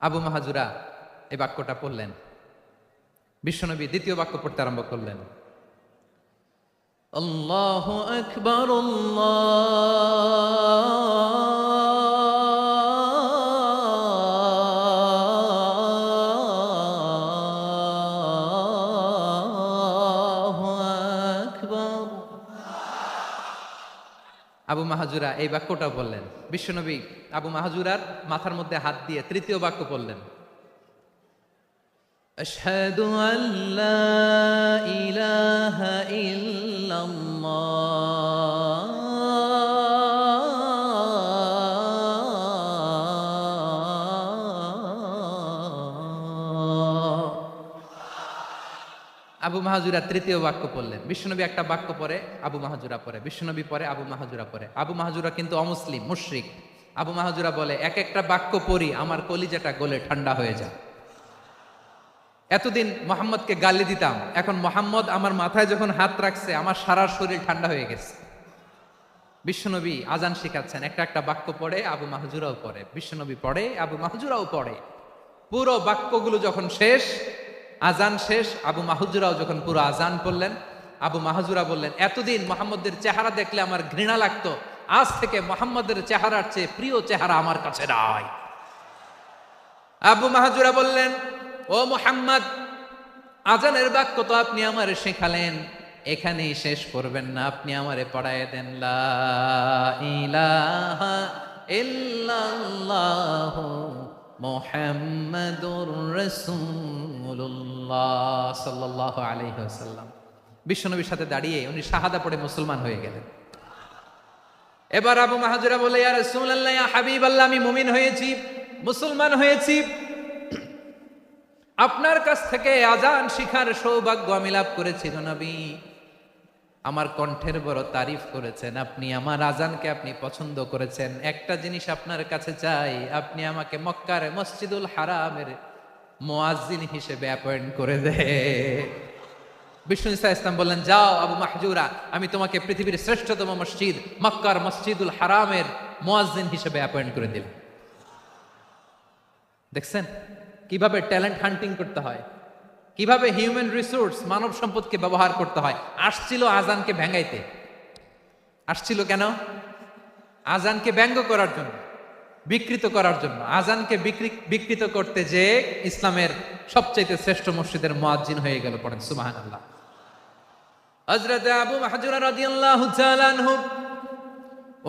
আবু মাহাজুরা এই বাক্যটা পড়লেন। বিশ্বনবী দ্বিতীয় বাক্য পড়তে আরম্ভ করলেন, আল্লাহু আকবার, আল্লাহু আকবার। আবু মাহাজুরা এই বাক্যটা বললেন। বিশ্বনবী আবু মাহাজুরার মাথার মধ্যে হাত দিয়ে তৃতীয় বাক্য বললেন, আশহাদু আল্লা ইলাহা ইল্লাল্লাহ। আবু মাহাজুরা তৃতীয় বাক্য পড়লেন। বিশ্বনবী একটা বাক্য পরে আবু মাহাজুরা পরে, বিশ্বনবী পরে আবু মাহাজুরা পরে। আবু মাহাজুরা কিন্তু অমুসলিম, মুশরিক। আবু মাহাজুরা বলে, এক একটা বাক্য পড়ি আমার কলিজাটা গলে ঠান্ডা হয়ে যায়। এতদিন মোহাম্মদকে গালি দিতাম, এখন মোহাম্মদ আমার মাথায় যখন হাত রাখছে আমার সারা শরীর ঠান্ডা হয়ে গেছে। বিশ্বনবী আজান শিখাচ্ছেন, একটা একটা বাক্য পড়ে আবু মাহাজুরাও পড়ে, বিশ্বনবী পড়ে আবু মাহাজুরাও পড়ে। পুরো বাক্যগুলো যখন শেষ, আজান শেষ, আবু মাহাজুরাও যখন পুরো আজান পড়লেন, আবু মাহাজুরা বললেন, এতদিন মোহাম্মদের চেহারা দেখলে আমার ঘৃণা লাগতো, আজ থেকে মোহাম্মদের চেহারার চেয়ে প্রিয় চেহারা আমার কাছে নাই। আবু মাহাজুরা বললেন, ও মুহাম্মদ, আজানের বাক্য তো আপনি আমারে শেখালেন, এখানেই শেষ করবেন না, আপনি আমারে পড়ায় দেন, লা ইলাহা ইল্লাল্লাহ মুহাম্মাদুর রাসূলুল্লাহ সাল্লাল্লাহু আলাইহি ওয়াসাল্লাম। বিশ্বনবীর সাথে দাঁড়িয়ে উনি শাহাদা পড়ে মুসলমান হয়ে গেলেন। এবার আবু মাহাজুরা বলে, ইয়া রাসূলুল্লাহ, ইয়া হাবিবাল্লাহ, আমি মুমিন হয়েছি, মুসলমান হয়েছি, আপনার কাছ থেকে আজান শিখার সৌভাগ্য আমি লাভ করেছি। নবী আমার কণ্ঠের বড় তারিফ করেছেন, আপনি আমার আজানকে আপনি পছন্দ করেছেন। একটা জিনিস আপনার কাছে চাই, আপনি আমাকে মক্কার মসজিদুল হারামের মুয়াজ্জিন হিসেবে অ্যাপয়েন্ট করে দে। বিষ্ণু ইসা ইসলাম বললেন, যাও আবু মাহজুরা, আমি তোমাকে পৃথিবীর শ্রেষ্ঠতম মসজিদ মক্কার মসজিদুল হারামের মুয়াজ্জিন হিসেবে অ্যাপয়েন্ট করে দিল। দেখছেন কিভাবে ট্যালেন্ট হান্টিং করতে হয়, কিভাবে হিউম্যান রিসোর্স মানব সম্পদকে ব্যবহার করতে হয়। আসছিল আজানকে ভেঙাইতে, আসছিল কেন? আজানকে ব্যঙ্গ করার জন্য, বিকৃত করার জন্য। আজানকে বিকৃত করতে যে ইসলামের সবচাইতে শ্রেষ্ঠ মসজিদের মুয়াজ্জিন হয়ে গেল। পড়েন সুবহানাল্লাহ। হযরত আবু মাহজুরা রাদিয়াল্লাহু তাআলা আনহু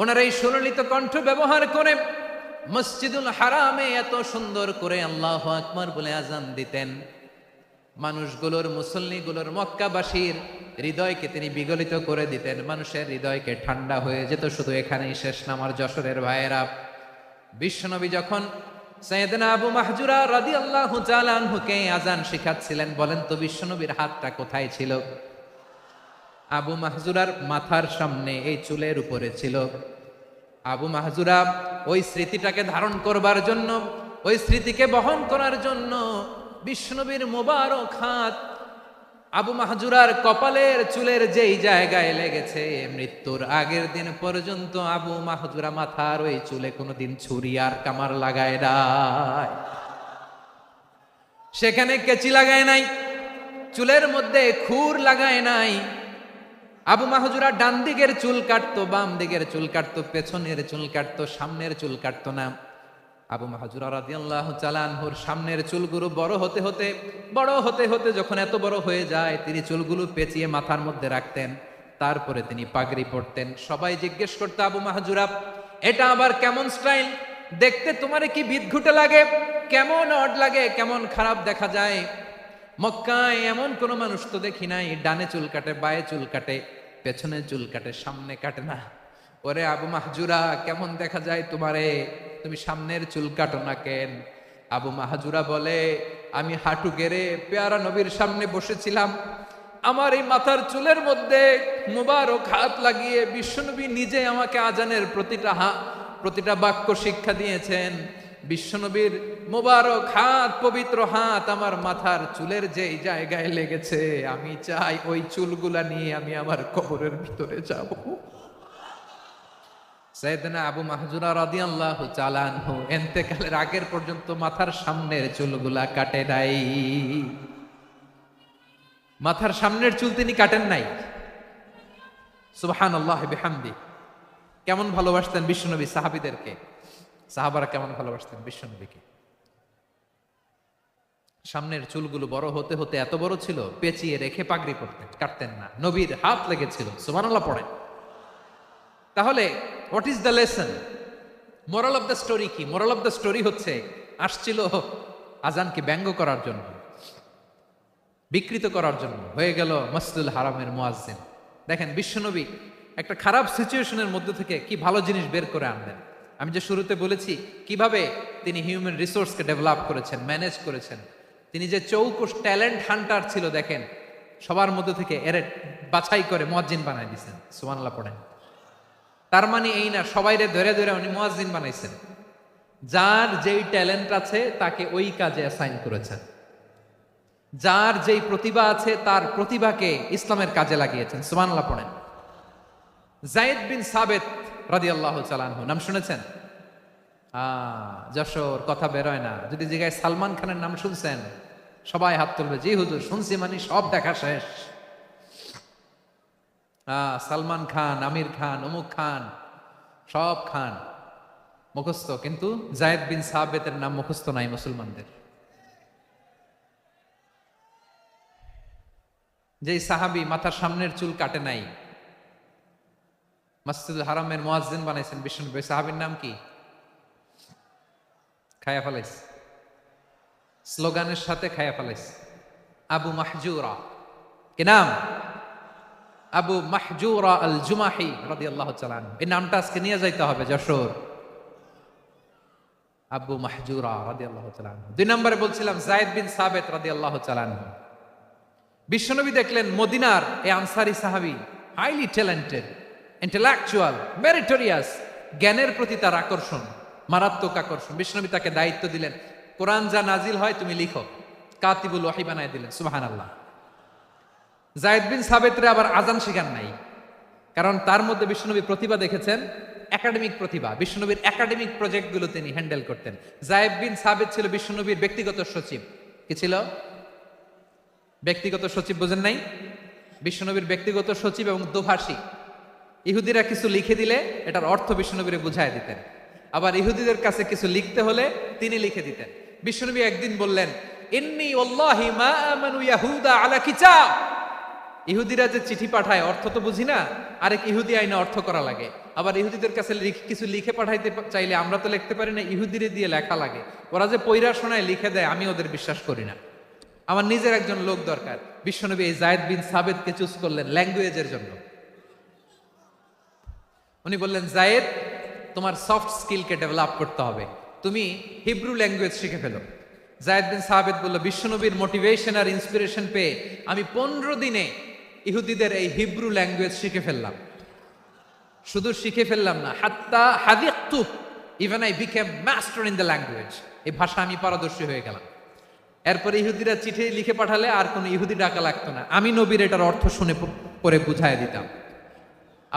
ওনার এই সুললিত কণ্ঠ ব্যবহার করে মসজিদুল হারামে এত সুন্দর করে আল্লাহু আকবার বলে আজান দিতেন, মানুষগুলোর, মুসল্লিগুলোর, মক্কাবাসীর হৃদয়কে তিনি বিগলিত করে দিতেন, মানুষের হৃদয়কে ঠান্ডা হয়ে যেত। শুধু এখানেই শেষ না আমার যশোরের ভাইয়েরা, বিশ্বনবী যখন সাইয়েদনা আবু মাহজুরা রাদিয়াল্লাহু তাআলা আনহুকে আজান শিখাচ্ছিলেন, বলেন তো বিশ্বনবীর হাতটা কোথায় ছিল? আবু মাহজুরার মাথার সামনে, এই চুলের উপরে ছিল। আবু মাহজুরা ওই স্মৃতিটাকে ধারণ করবার জন্য, ওই স্মৃতিকে বহন করার জন্য বিশ্বনবীর মোবারক হাত আবু মাহজুরার কপালের চুলের যেই জায়গায় লেগেছে, মৃত্যুর আগের দিন পর্যন্ত আবু মাহজুরা মাথার ওই চুলে কোনোদিন ছুরি আর কামার লাগায় নাই, সেখানে কেচি লাগায় নাই, চুলের মধ্যে খুর লাগায় নাই। আবু মাহজুরা ডান দিকের চুল কাটতো, বাম দিকের চুল কাটতো, পেছনের চুল কাটতো, সামনের চুল কাটতো না। আবু মাহজুরা রাদিয়াল্লাহু তাআলা আনহুর সামনের চুলগুলো বড় হতে হতে যখন এত বড় হয়ে যায়, তিনি চুলগুলো পেঁচিয়ে মাথার মধ্যে রাখতেন, তারপরে তিনি পাগড়ি পরতেন। সবাই জিজ্ঞেস করতো, আবু মাহজুরা, এটা আবার কেমন স্টাইল? দেখতে তোমারে কি বিদঘুটে লাগে, কেমন অড লাগে, কেমন খারাপ দেখা যায়। মক্কায় এমন কোন মানুষ তো দেখি নাই, ডানে চুল কাটে, বায়ে চুল কাটে, পেছনে চুল কাটে, সামনে কাটে না। ওরে আবু মাহজুরা, কেমন দেখা যায় তোমারে, তুমি সামনের চুল কাটো না কেন? আবু মাহজুরা বলে, আমি হাঁটু গেড়ে পেয়ারা নবীর সামনে বসেছিলাম, আমার এই মাথার চুলের মধ্যে মুবারক হাত লাগিয়ে বিশ্বনবী নিজে আমাকে আজানের প্রতিটা বাক্য শিক্ষা দিয়েছেন। বিশ্বনবীর মোবারক হাত, পবিত্র হাত আমার মাথার চুলের যেই জায়গায় লেগেছে, আমি চাই ওই চুলগুলা নিয়ে আমি আমার কবরের ভিতরে যাব। সাইয়েদনা আবু মাহজুরা রাদিয়াল্লাহু তাআলা আনহু ইন্তেকালের আগের পর্যন্ত মাথার সামনের চুলগুলা কাটে নাই। মাথার সামনের চুল তিনি কাটেন নাই। সুবহানাল্লাহি বিহামদি। কেমন ভালোবাসতেন বিশ্বনবী সাহাবীদেরকে, সাহাবারা কেমন ভালোবাসতেন বিশ্বনবীকে। সামনের চুলগুলো বড় হতে হতে এত বড় ছিল, পেঁচিয়ে রেখে পাগড়ি পরতেন, কাটতেন না। নবীর হাত লেগেছিল। সুবহানাল্লাহ পড়েন। তাহলে what is the lesson, moral of the story কি? মোরাল অফ দ্য স্টোরি হচ্ছে, আসছিল আজানকে ব্যঙ্গ করার জন্য, বিকৃত করার জন্য, হয়ে গেল মসজিদুল হারামের মুয়াজ্জিন। দেখেন বিশ্বনবী একটা খারাপ সিচুয়েশনের মধ্যে থেকে কি ভালো জিনিস বের করে আনলেন। আমি যে শুরুতে বলেছি কিভাবে তিনি হিউম্যান রিসোর্সকে ডেভেলপ করেছেন, ম্যানেজ করেছেন। তিনি যে চৌকুশ ট্যালেন্ট হান্টার ছিল, দেখেন সবার মধ্যে থেকে এর বাছাই করে মুয়াজ্জিন বানাই দিয়েছেন। সুবহানাল্লাহ পড়েন। তার মানে এই না সবাইরে ধরে ধরে উনি মুয়াজ্জিন বানাইছেন। যার যেই ট্যালেন্ট আছে তাকে ওই কাজে অ্যাসাইন করেছেন। যার যেই প্রতিভা আছে তার প্রতিভাকে ইসলামের কাজে লাগিয়েছেন। সুবহানাল্লাহ পড়েন। যায়েদ বিন সাবিত রাদিয়াল্লাহু তাআলা আনহু নাম শুনেছেন? যশোর কথা বেরোয় না। যদি জিজ্ঞাসা সালমান খানের নাম শুনছেন, সবাই হাত তুলবে, জি হুজুর শুনছি, মানে সব দেখা শেষ। সালমান খান, আমির খান, অমুক খান, সব খান মুখস্থ, কিন্তু যায়েদ বিন সাবিতের নাম মুখস্থ নাই মুসলমানদের। যেই সাহাবী মাথার সামনের চুল কাটে নাই, মসজিদুল হারামের মুয়াজ্জিন বানাইছেন বিশ্বনবী, সাহাবীর নাম কি? খায়া ফেলাইছে, স্লোগানের সাথে খায়া ফেলাইছে। আবু মাহজুরা। কি নাম? আবু মাহজুরা আল জুমাহি রাদিয়াল্লাহু তাআলা আনহু। এই নামটা আজকে নিয়ে যাইতে হবে যশোর। আবু মাহজুরা রাদিয়াল্লাহু তাআলা আনহু। 2 নম্বরে বলছিলাম যায়েদ বিন সাবিত রাদিয়াল্লাহু তাআলা আনহু। বিশ্বনবী দেখলেন মদিনার এই আনসারী সাহাবী হাইলি ট্যালেন্টেড, ইন্টেলেকচুয়াল, মেরিটোরিয়াস, জ্ঞানের প্রতি তার আকর্ষণ, মারাত্মক আকর্ষণ। বিশ্বনবী তাকে দায়িত্ব দিলেন, কোরআন যা নাজিল হয় তুমি লিখো, কাতিবুল ওয়াহি বানায় দিলেন। সুবহানাল্লাহ। যায়েদ বিন সাবিতরে আবার আজান শিখান নাই, কারণ তার মধ্যে বিশ্বনবী প্রতিভা দেখেছেন, একাডেমিক প্রতিভা। বিশ্বনবীর একাডেমিক প্রজেক্টগুলো তিনি হ্যান্ডেল করতেন। যায়েদ বিন সাবিত ছিল বিশ্বনবীর ব্যক্তিগত সচিব। কি ছিল? ব্যক্তিগত সচিব। বোঝেন নাই? বিশ্বনবীর ব্যক্তিগত সচিব এবং দোভাষী। ইহুদিরা কিছু লিখে দিলে এটার অর্থ বিশ্বনবীরে বুঝায় দিতেন, আবার ইহুদিদের কাছে কিছু লিখতে হলে তিনি লিখে দিতেন। বিশ্বনবী একদিন বললেন, ইন্নী ওয়াল্লাহি মা আমানু ইয়াহুদা আলা কিতাব। ইহুদিরা যে চিঠি পাঠায় অর্থ তো বুঝি না, আরেক ইহুদি আইনে অর্থ করা লাগে। আবার ইহুদিদের কাছে কিছু লিখে পাঠাইতে চাইলে আমরা তো লিখতে পারি না, ইহুদিরে দিয়ে লেখা লাগে। ওরা যে পয়রা শোনায় লিখে দেয়, আমি ওদের বিশ্বাস করি না। আমার নিজের একজন লোক দরকার। বিশ্বনবী এই যায়েদ বিন সাবিতকে চুজ করলেন ল্যাঙ্গুয়েজের জন্য। উনি বললেন, যায়েদ তোমার সফট স্কিলকে ডেভেলপ করতে হবে, তুমি হিব্রু ল্যাঙ্গুয়েজ শিখে ফেলো। যায়েদ বিন সাবিত বলল, বিশ্বনবীর মোটিভেশন আর ইন্সপিরেশন পেয়ে আমি 15 দিনে ইহুদিদের এই হিব্রু ল্যাঙ্গুয়েজ শিখে ফেললাম। শুধু শিখে ফেললাম না, হাত্তা হাদিকতু, even I became master in the language. এই ভাষা আমি পারদর্শী হয়ে গেলাম। এরপরে ইহুদিরা চিঠি লিখে পাঠালে আর কোনো ইহুদি ডাকা লাগতো না, আমি নবীর এটার অর্থ শুনে পরে বুঝাই দিতাম।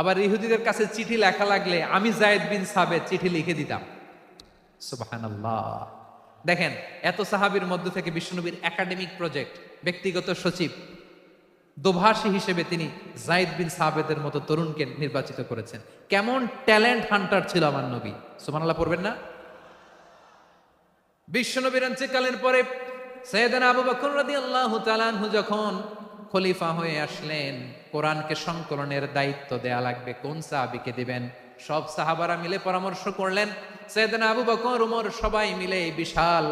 আবার ইহুদিদের কাছে চিঠি লেখা লাগলে আমি যায়েদ বিন সাবিত চিঠি লিখে দিতাম। সুবহানাল্লাহ। দেখেন এত সাহাবীর মধ্য থেকে বিশ্বনবীর একাডেমিক প্রজেক্ট, ব্যক্তিগত সচিব, দোভাষী হিসেবে তিনি যায়েদ বিন সাবিতের মতো তরুণকে নির্বাচিত করেছেন। কেমন ট্যালেন্ট হান্টার ছিল আমার নবী। সুবহানাল্লাহ পড়বেন না? বিশ্বনবীর ইন্তেকালের পরে সাইয়েদনা আবু বকর রাদিয়াল্লাহু তাআলা আনহু যখন খলিফা হয়ে আসলেন, কোরআনকে সংকলনের দায়িত্ব দেয়া লাগবে, কোন সাহাবীকে দিবেন? সব সাহাবারা মিলে পরামর্শ করলেন। সাইয়েদনা আবু বকর, উমর সবাই মিলে এই বিশাল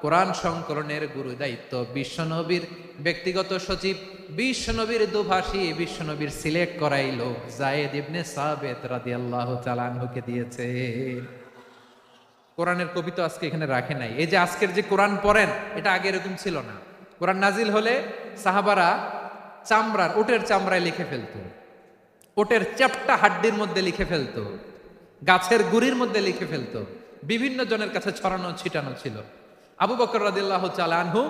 কোরআন সংকলনের গুরু দায়িত্ব বিশ্বনবীর ব্যক্তিগত সচিব, বিশ্বনবীর দোভাষী, বিশ্বনবীর সিলেক্ট করাইলো যায়েদ ইবনে সাবিত রাদিয়াল্লাহু তাআলা আনহুকে দিয়েছে। কোরআনের কবিতা আজকে এখানে রাখে নাই। এই যে আজকের যে কোরআন পড়েন, এটা আগে এরকম ছিল না। কোরআন নাজিল হলে সাহাবারা চামড়ার, ওটের চামড়ায় লিখে ফেলতো, ওটের চ্যাপ্টা হাড্ডির মধ্যে লিখে ফেলতো, গাছের গুড়ির মধ্যে লিখে ফেলতো। বিভিন্ন জনের কাছে ছড়ানো ছিটানো ছিল। আবু বকর রাদিয়াল্লাহু তাআলা আনহু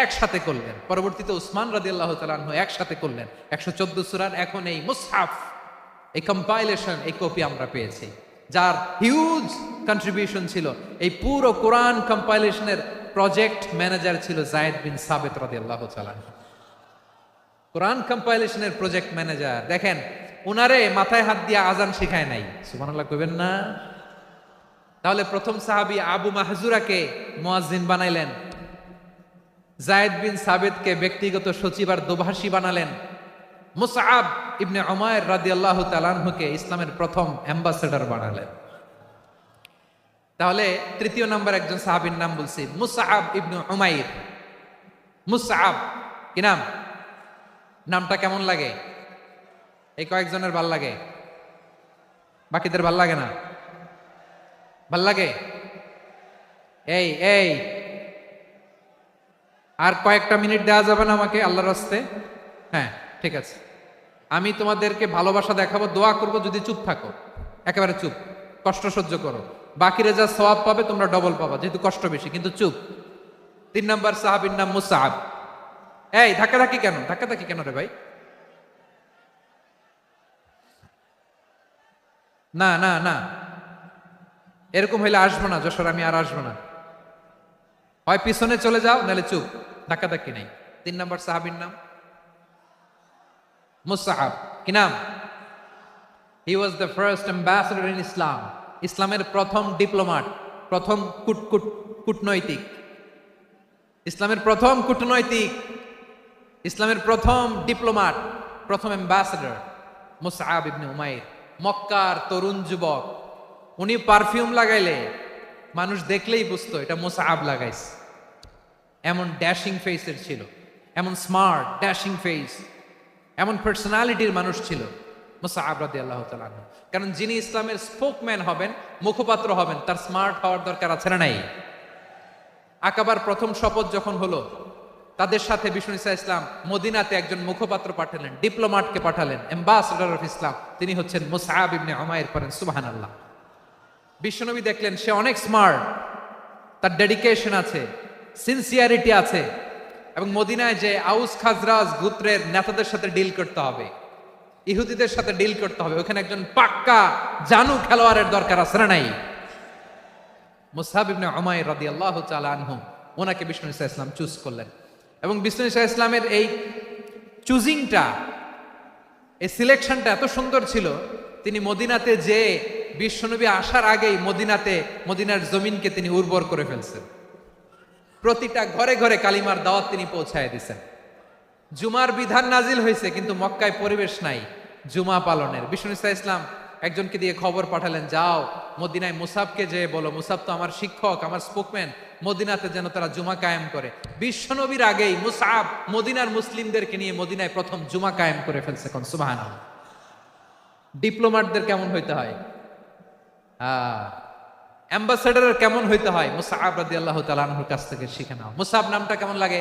একসাথে করলেন, পরবর্তীতে উসমান রাদিয়াল্লাহু তাআলা আনহু একসাথে করলেন। 114 সূরার এখন এই মুসহাফ, এই কম্পাইলেশন, এই কপি আমরা পেয়েছি। যার হিউজ কন্ট্রিবিউশন ছিল। এই পুরো কোরআন কম্পাইলেশনের প্রজেক্ট ম্যানেজার ছিল যায়েদ বিন সাবিত রাদিয়াল্লাহু তাআলা। কোরআন কম্পাইলেশনের প্রজেক্ট ম্যানেজার। দেখেন, উনারে মাথায় হাত দিয়ে আজান শিখায় নাই, সুবহানাল্লাহ কইবেন না? তাহলে প্রথম সাহাবী আবু মাহজুরাকে মুয়াজ্জিন বানাইলেন, যায়েদ বিন সাবিতকে ব্যক্তিগত সচিব আর দোভাষী বানালেন, মুসআব ইবনে উমাইর রাদিয়াল্লাহু তাআলা আনহুকে ইসলামের প্রথম অ্যাম্বাসেডর বানালেন। তাহলে তৃতীয় নাম্বার একজন সাহাবীর নাম বলছি, মুসআব ইবনে উমাইর। মুসআব কি নাম? নামটা কেমন লাগে? এই কয়েকজনের ভাল লাগে, বাকিদের ভাল লাগে না? ভাল লাগে? এই এই আর কয়েকটা মিনিট দেওয়া যাবে না আমাকে আল্লাহর রাস্তে? হ্যাঁ, ঠিক আছে। আমি তোমাদেরকে ভালোবাসা দেখাবো, দোয়া করব যদি চুপ থাকো, একেবারে চুপ, কষ্ট সহ্য করো। বাকিরা যা সওয়াব পাবে তোমরা ডবল পাবা, যেহেতু কষ্ট বেশি, কিন্তু চুপ। 3 নাম্বার সাহাবীর নাম মুসআব। এই ধাক্কাধাক্কি কেন? ধাক্কাধাক্কি কেন রে ভাই? না না না, এরকম হইলে আসবো না যশোর, আমি আর আসবো না। হয় পিছনে চলে যাও, নাহলে চুপ, ধাক্কাধাক্কি নাই। 3 নাম্বার সাহাবীর নাম মুসআব। কি নাম? He was the first ambassador in Islam. ইসলামের প্রথম ডিপ্লোমাট, প্রথম কূটনৈতিক, ইসলামের প্রথম কূটনৈতিক, ইসলামের প্রথম ডিপ্লোমাট, প্রথম অ্যাম্বাসেডর মুসআব ইবনে উমাইর। মক্কার তরুণ যুবক, উনি পারফিউম লাগাইলে মানুষ দেখলেই বুঝতো এটা মুসআব লাগাইছে। এমন ড্যাশিং ফেসের ছিল, এমন স্মার্ট ড্যাশিং ফেস, এমন পার্সোনালিটির মানুষ ছিল মুসআব রাদিয়াল্লাহু তাআলা আনহু। কারণ যিনি ইসলামের স্পোকম্যান হবেন, মুখপাত্র হবেন, তার স্মার্ট হওয়ার দরকার আছে না নাই? আকাবার প্রথম শপথ যখন হলো, তাদের সাথে বিষ্ণু ঈসা ইসলাম মদিনাতে একজন মুখপাত্র পাঠালেন, ডিপ্লোমাটকে পাঠালেন, অ্যাম্বাসেডর অফ ইসলাম। তিনি হচ্ছেন মুসআব ইবনে উমাইর। পড়েন সুবহানাল্লাহ। বিশ্বনবী দেখলেন সে অনেক স্মার্ট, তার ডেডিকেশন আছে, সিনসিয়ারিটি আছে, এবং মদিনায় যে আউস খাজরাজ গোত্রের নেতাদের সাথে ডিল করতে হবে, ইহুদিদের সাথে ডিল করতে হবে, ওখানে একজন পাক্কা জানু খেলোয়াড়ের দরকার আছে না নাই? মুসআব ইবনে উমাইর রাদিয়াল্লাহু তাআলা আনহু, ওনাকে বিষ্ণু ঈসা ইসলাম চুজ করলেন। এবং বিষ্ণু ঈসা ইসলামের এই চুজিংটা, এই সিলেকশনটা এত সুন্দর ছিল, তিনি মদিনাতে যে বিশ্বনবী আসার আগেই মদিনার জমিনকে তিনি উর্বর করে ফেলছেন। প্রতিটা ঘরে ঘরে কালিমার দাওয়াত তিনি পৌঁছায় দিয়েছেন। জুমার বিধান নাজিল হয়েছে, কিন্তু মক্কায় পরিবেশ নাই জুমা পালনের। বিষ্ণু ঈসা ইসলাম একজনকে দিয়ে খবর পাঠালেন, যাও মদিনায় মুসাবকে যে বলো, মুসাব তো আমার শিক্ষক, আমার স্পোকম্যান, মদিনাতে যেন তারা জুমা কায়েম করে। বিশ্বনবীর আগেই মুসআব মদিনার মুসলিমদেরকে নিয়ে মদিনায় প্রথম জুমা কায়েম করে ফেলছে। কোন সুবহানাল্লাহ। ডিপ্লোমাটদের কেমন হইতে হয়, অ্যাম্বাসেডরের কেমন হইতে হয়, মুসআব রাদিয়াল্লাহু তাআলা আনহুর কাছ থেকে শিখে নাও। মুসআব নামটা কেমন লাগে?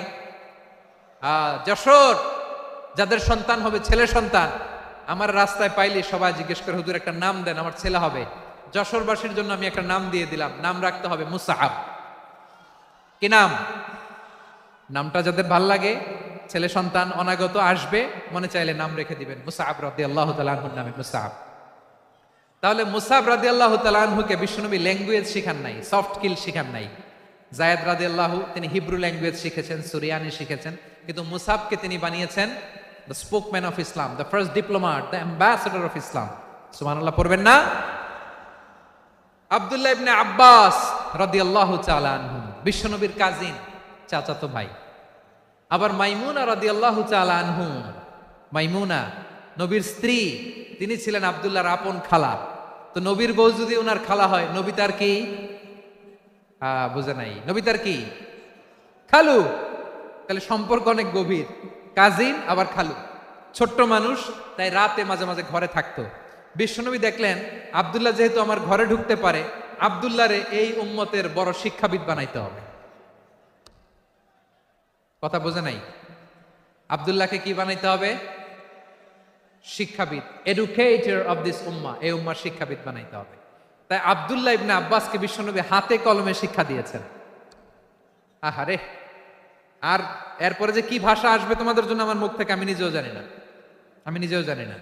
যশোর যাদের সন্তান হবে, ছেলে সন্তান, আমার রাস্তায় পাইলে সবাই জিজ্ঞেস করে, হুজুর একটা নাম দেন, আমার ছেলে হবে। যশোরবাসীর জন্য আমি একটা নাম দিয়ে দিলাম, নাম রাখতে হবে মুসআব। কি নাম? নামটা যাদের ভাল লাগে, ছেলে সন্তান অনাগত আসবে, মনে চাইলে নাম রেখে দিবেন মুসআব রাদিয়াল্লাহু তাআলা আনহুর নামে মুসআব। তাহলে মুসআব রাদিয়াল্লাহু তাআলা আনহুকে বিশ্বনবী ল্যাঙ্গুয়েজ শিখান নাই, সফট স্কিল শিখান নাই। যায়েদ রাদিয়াল্লাহু তিনি হিব্রু ল্যাঙ্গুয়েজ শিখেছেন, সুরিয়ানি শিখেছেন, কিন্তু মুসআবকে তিনি বানিয়েছেন the spokesman of Islam, the first diplomat, the ambassador of Islam. সুবহানাল্লাহ পড়বেন না? আব্দুল্লাহ ইবনে আব্বাস রাদিয়াল্লাহু তাআলা আনহু বিশ্বনবীর কাজিন, চাচাতো ভাই। আবার মাইমুনা রাদিয়াল্লাহু তাআলা আনহু, মাইমুনা নবীর স্ত্রী, তিনি ছিলেন আব্দুল্লাহর আপন খালা। তো নবীর বউ যদি ওনার খালা হয়, নবী তার কি? বুঝে নাই, নবী তার কি? খালু। তাহলে সম্পর্ক অনেক গভীর, কাজিন আবার খালু। ছোট্ট মানুষ, তাই রাতে মাঝে মাঝে ঘরে থাকতো। বিশ্বনবী দেখলেন আব্দুল্লাহ যেহেতু আমার ঘরে ঢুকতে পারে, আব্দুল্লাহরে এই উম্মতের বড় শিক্ষাবিদ বানাইতে হবে। কথা বোঝে নাই? আব্দুল্লাহকে কি বানাইতে হবে? শিক্ষাবিদ, এডুকেটর অফ দিস উম্মাহ, এই উম্মার শিক্ষাবিদ বানাইতে হবে। তাই আব্দুল্লাহ ইবনে আব্বাসকে বিশ্বনবী হাতে কলমে শিক্ষা দিয়েছেন। আহারে, আর এরপরে যে কি ভাষা আসবে তোমাদের জন্য আমার মুখ থেকে, আমি নিজেও জানি না, আমি নিজেও জানি না।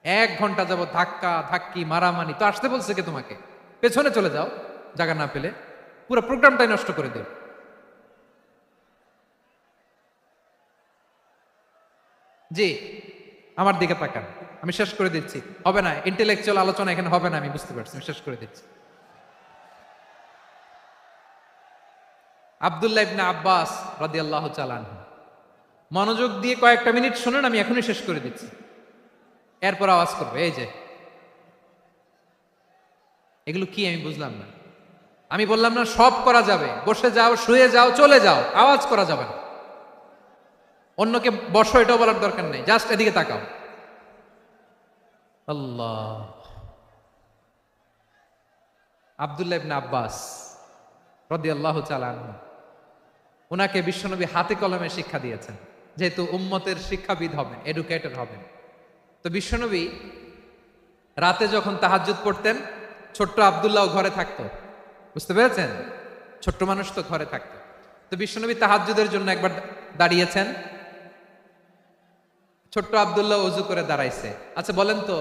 1 ঘন্টা যাবত ধাক্কা ধাক্কি মারামারি। তো আসতে বলছে কে তোমাকে? পেছনে চলে যাও জায়গা না পেলে, পুরো প্রোগ্রামটাই নষ্ট করে দেব। জি, আমার দিকে তাকান, আমি শেষ করে দিচ্ছি। হবে না, ইন্টেলেকচুয়াল আলোচনা এখানে হবে না, আমি বুঝতে পারছি, আমি শেষ করে দিচ্ছি। আব্দুল্লাহ ইবনে আব্বাস রাদিয়াল্লাহু তাআলা আনহু, মনোযোগ দিয়ে কয়েকটা মিনিট শুনুন, আমি এখনই শেষ করে দিচ্ছি, এরপর আওয়াজ করবে। এই যে এগুলো কি আমি বুঝলাম না। আমি বললাম না সব করা যাবে, বসে যাও, শুয়ে যাও, চলে যাও, আওয়াজ করা যাবে না। অন্যকে বসো এটাও বলার দরকার নেই, জাস্ট এদিকে তাকাও। আল্লাহ। আব্দুল্লাহ ইবনে আব্বাস রাদিয়াল্লাহু তাআলা আনহু, ওনাকে বিশ্বনবী হাতে কলমে শিক্ষা দিয়েছেন, যেহেতু উম্মতের শিক্ষাবিদ হবেন, এডুকেটর হবেন। তো বিশ্বনবী রাতে যখন তাহাজ্জুদ পড়তেন, ছোট্ট আব্দুল্লাহ ঘরে থাকতো, বুঝতে পেরেছেন? ছোট্ট মানুষ তো ঘরে থাকতো। তো বিশ্বনবী তাহাজ্জুদের জন্য একবার দাঁড়িয়েছেন, ছোট্ট আব্দুল্লাহ ওযু করে দাঁড়াইছে। আচ্ছা বলেন তো,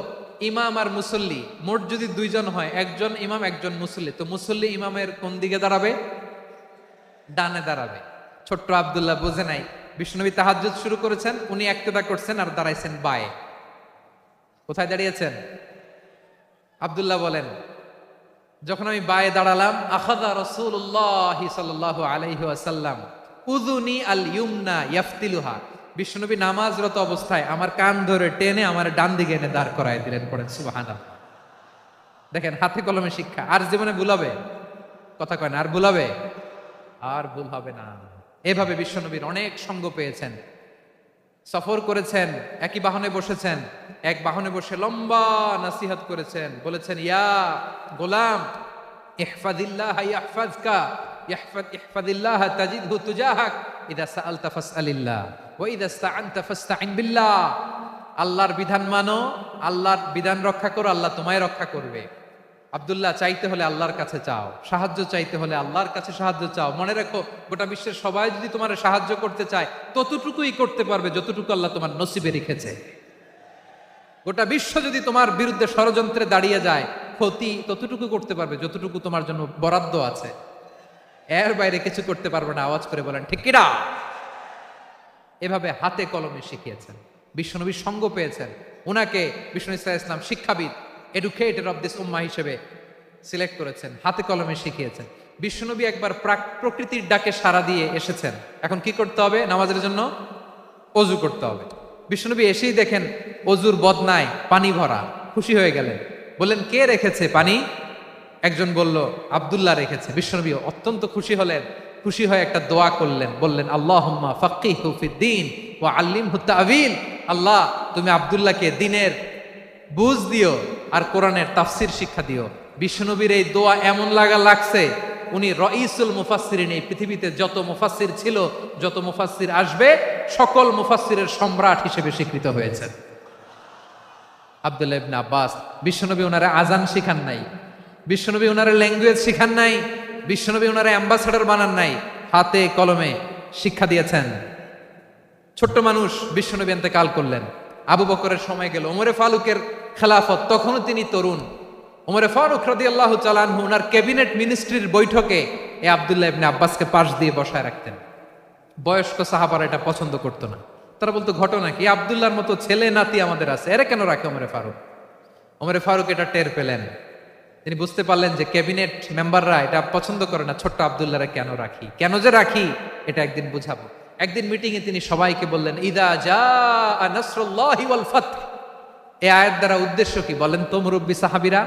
ইমাম আর মুসল্লি মোট যদি 2 জন হয়, একজন ইমাম একজন মুসল্লি, তো মুসল্লি ইমামের কোন দিকে দাঁড়াবে? ডানে দাঁড়াবে। ছোট্ট আব্দুল্লাহ বুঝে নাই, বিশ্বনবী তাহাজ্জুদ শুরু করেছেন, উনি একতেদা করছেন আর দাঁড়াইছেন বায়ে। কোথায় দাঁড়িয়েছেন? আব্দুল্লাহ বলেন, যখন আমি বায়ে দাঁড়ালাম, আখাযা রাসূলুল্লাহ সাল্লাল্লাহু আলাইহি ওয়াসাল্লাম উযুনি আল ইউমনা ইয়াফতিলুহা, বিশ্বনবী নামাজরত অবস্থায় আমার কান ধরে টেনে আমার ডান দিকে এনে দাঁড় করায় দিলেন। পড়েন সুবহানাল্লাহ। দেখেন হাতে কলমে শিক্ষা। আর জীবনে ভুলাবে? কথা কয় না, আর ভুলাবে? আর ভুল হবে না। এভাবে বিশ্বনবীর অনেক সঙ্গ পেয়েছেন, সফর করেছেন, একই বাহনে বসেছেন, এক বাহনে বসে লম্বা নাসিহত করেছেন, বলেছেন, ইয়া গোলাম ইহফাজিল্লাহ ইয়াহফাজকা, ইহফাজিল্লাহ তাজিদহু তুজাহাক, ইযা সাআলতা ফাসআলিল্লাহ ওয়া ইযা ইসতাআনতা ফাসতাইন বিল্লাহ। আল্লাহর বিধান মানো, আল্লাহর বিধান রক্ষা করো, আল্লাহ তোমায় রক্ষা করবে। আব্দুল্লাহ, চাইতে হলে আল্লাহর কাছে চাও, সাহায্য চাইতে হলে আল্লাহর কাছে সাহায্য চাও। মনে রাখো, গোটা বিশ্বের সবাই যদি তোমার সাহায্য করতে চায়, ততটুকুই করতে পারবে যতটুকু আল্লাহ তোমার নসিবে রেখেছে। গোটা বিশ্ব যদি তোমার বিরুদ্ধে ষড়যন্ত্রে দাঁড়িয়ে যায়, ক্ষতি ততটুকু করতে পারবে যতটুকু তোমার জন্য বরাদ্দ আছে, এর বাইরে কিছু করতে পারবে না। আওয়াজ করে বলেন ঠিক কিনা? এভাবে হাতে কলমে শিখিয়েছেন, বিশ্বনবীর সঙ্গ পেয়েছেন। ওনাকে বিষ্ণু ইসলাম শিক্ষাবিদ, এডুকেটর অফ দিস উম্মাহ হিসেবে সিলেক্ট করেছেন, হাতে কলমে শিখিয়েছেন। বিশ্বনবী একবার প্রকৃতির ডাকে সাড়া দিয়ে এসেছেন, এখন কি করতে হবে? নামাজের জন্য অজু করতে হবে। বিশ্বনবী এসেই দেখেন অজুর বদনায় পানি ভরা, খুশি হয়ে গেলেন, বললেন কে রেখেছে পানি? একজন বলল আব্দুল্লাহ রেখেছে। বিশ্বনবী অত্যন্ত খুশি হলেন, খুশি হয়ে একটা দোয়া করলেন, বললেন আল্লাহুম্মা ফাক্কিহু ফিদ্দীন ওয়া আল্লিমহু তা'ওয়ীল, আল্লাহ তুমি আব্দুল্লাহকে দ্বীনের বুঝ দিও আর কোরআনের তাফসির শিক্ষা দিও। বিশ্বনবীর এই দোয়া এমন লাগছে, উনি রাইসুল মুফাসসিরিন, এই পৃথিবীতে যত মুফাসসির ছিল, যত মুফাসসির আসবে, সকল মুফাসসিরের সম্রাট হিসেবে স্বীকৃত হয়েছেন আব্দুল্লাহ ইবনে আব্বাস। বিশ্বনবী ওনারা আজান শিখান নাই, বিশ্বনবী ওনারা ল্যাঙ্গুয়েজ শিখান নাই, বিশ্বনবী ওনারা অ্যাম্বাসাডার বানান নাই, হাতে কলমে শিক্ষা দিয়েছেন। ছোট্ট মানুষ বিশ্বনবী ইন্তেকাল করলেন, আবু বকরের সময় গেল, ওমরে ফারুকের খেলাফত, তখনও তিনি তরুণ। ওমরে ফারুক রাদিয়াল্লাহু তাআলা আনহু ওনার ক্যাবিনেট মিনিস্ট্রির বৈঠকে এই আব্দুল্লাহ ইবনে আব্বাসকে পাশ দিয়ে বসায় রাখতেন। বয়স্ক সাহাবারা এটা পছন্দ করতো না, তারা বলতো ঘটনা কি, আব্দুল্লাহর মতো ছেলে নাতি আমাদের আছে, এরা কেন রাখে ওমরে ফারুক? ওমরে ফারুক এটা টের পেলেন, তিনি বুঝতে পারলেন যে ক্যাবিনেট মেম্বাররা এটা পছন্দ করে না, ছোট্ট আব্দুল্লাহরা কেন রাখি, কেন যে রাখি এটা একদিন বুঝাবো। একদিন মিটিং এ তিনি সবাইকে বললেন, ইদা জাআ নাসরুল্লাহি ওয়াল ফাতহ, এই আয়াত দ্বারা উদ্দেশ্য কি বলেন তো মুরব্বী সাহাবীরা?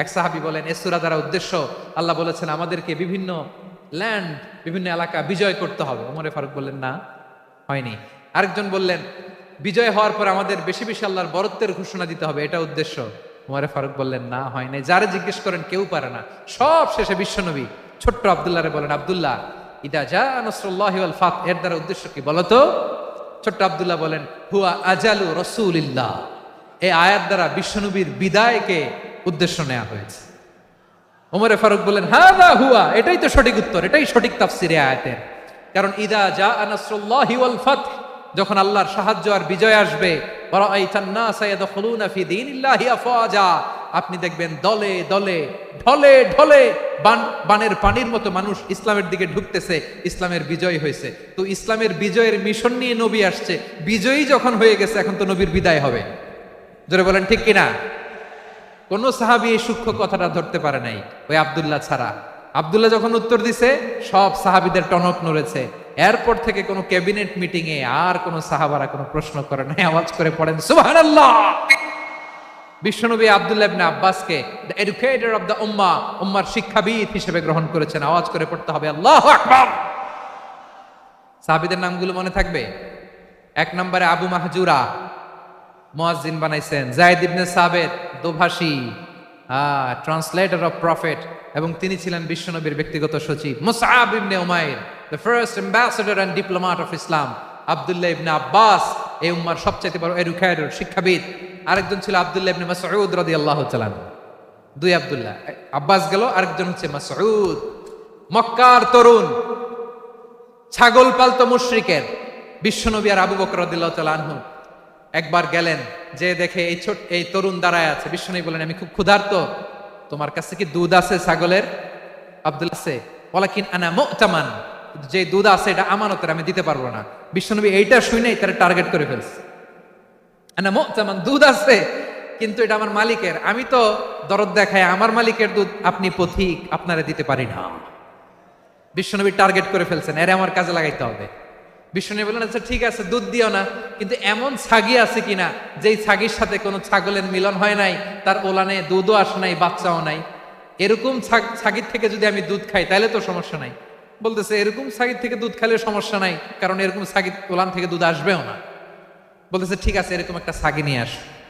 এক সাহাবী বলেন, এই সূরা দ্বারা উদ্দেশ্য, আল্লাহ বলেছেন আমাদেরকে বিভিন্ন ল্যান্ড, বিভিন্ন এলাকা বিজয় করতে হবে। ওমরে ফারুক বললেন না, হয়নি। আরেকজন বললেন, বিজয় হওয়ার পর আমাদের বেশি বেশি আল্লাহর বরত্বের ঘোষণা দিতে হবে, এটা উদ্দেশ্য। ওমরে ফারুক বললেন না, হয় নাই। যারে জিজ্ঞেস করেন কেউ পারে না। সব শেষে বিশ্বনবী ছোট্ট আব্দুল্লাহরে বলেন, আব্দুল্লাহ, ইদা জাআ নাসরুল্লাহি ওয়াল ফাতহ, এর দ্বারা উদ্দেশ্য কি বলো তো? ছোট্ট আব্দুল্লাহ বলেন, হুয়া আজালু রাসূলিল্লাহ, এই আয়াত দ্বারা বিশ্বনবীর বিদায়কে উদ্দেশ্য নেওয়া হয়েছে। ওমরে ফারুক বলেন, হাযা হুয়া, এটাই তো সঠিক উত্তর, এটাই সঠিক তাফসীর এই আয়াতের। কারণ ইদা জাআ নাসরুল্লাহি ওয়াল ফাতহ, যখন আল্লাহর সাহায্য আর বিজয় আসবে, ওয়ারাআইতান নাসা ইয়াদখুলুনা ফি দীনিল্লাহি আফওয়াজা, আপনি দেখবেন দলে দলে ঢলে ঢলে বানের পানির মতো মানুষ ইসলামের দিকে ঢুকতেছে, ইসলামের বিজয় হয়েছে। তো ইসলামের বিজয়ের মিশন নিয়ে নবী আসছে, বিজয়ী যখন হয়ে গেছে এখন তো নবীর বিদায় হবে। জোরে বলেন ঠিক কিনা? কোন সাহাবী এই সূক্ষ্ম কথাটা ধরতে পারে নাই, ওই আব্দুল্লাহ ছাড়া। আব্দুল্লাহ যখন উত্তর দিছে সব সাহাবীদের টনক নড়েছে। এরপর থেকে কোন ক্যাবিনেট মিটিং এ আর কোন সাহাবারা কোনো প্রশ্ন করে নাই, আওয়াজ করে পড়েন সুবহানাল্লাহ। বিশ্বনবী আব্দুল্লাহ ইবনে আব্বাসকে দ্য এডুকেটর অফ দ্য উম্মাহ, উম্মার শিক্ষাবিদ হিসেবে গ্রহণ করেছেন। আওয়াজ করে পড়তে হবে আল্লাহু আকবার। সাহাবীদের নামগুলো মনে থাকবে? 1 নম্বরে আবু মাহজুরা, মুয়াজ্জিন বানাইছেন। যায়েদ ইবনে সাবিত, দোভাষী, ট্রান্সলেটর অফ প্রফেট, এবং তিনি ছিলেন বিশ্বনবীর ব্যক্তিগত সচিব। Musab ibn Umair, the first ambassador and diplomat of Islam. Abdullah ibn Abbas, এই উম্মার সবচেয়ে বড় এডুকেটর, শিক্ষাবিদ। আরেকজন ছিল আব্দুল্লাহ ইবনে মাসউদ রাদিয়াল্লাহু তাআলা। 2 আব্দুল্লাহ, আব্বাস গেল, আরেকজন হচ্ছে মাসউদ। মক্কার তরুণ, ছাগল পালতো মুশরিকের বিশ্বনবী আর আবু বকর রাদিয়াল্লাহু তাআলা আনহু একবার গেলেন, যে দেখে এই তরুণ দাঁড়ায় আছে। বিশ্বনবী বলেন, আমি খুব ক্ষুধার্ত, তোমার কাছে কি দুধ আছে ছাগলের? আব্দুল্লাহ আছে, ওয়ালাকিন আনা মুতামান, যে দুধ আছে এটা আমানতের, আমি দিতে পারবো না। বিশ্বনবী এইটা শুনেই তারা টার্গেট করে ফেলছে। আনা মুতামান, দুধ আছে কিন্তু এটা আমার মালিকের, আমি তো দরদ দেখায় আমার মালিকের দুধ আপনি পথিক, আপনারে দিতে পারি না। বিশ্বনবী টার্গেট করে ফেলছেন, এরে আমার কাজে লাগাইতে হবে। বিশ্বনবী বললেন, আচ্ছা ঠিক আছে, দুধ দিও না, কিন্তু এমন ছাগি আছে কিনা যেই ছাগির সাথে কোনো ছাগলের মিলন হয় নাই, তার ওলানে দুধও আসে নাই, বাচ্চাও নাই, এরকম ছাগির থেকে যদি আমি দুধ খাই তাহলে তো সমস্যা নাই। বলতেছে, এরকম ছাগির থেকে দুধ খাইলে সমস্যা নাই, কারণ এরকম ছাগির ওলান থেকে দুধ আসবেও না। বলতেছে, ঠিক আছে, এরকম একটা ছাগি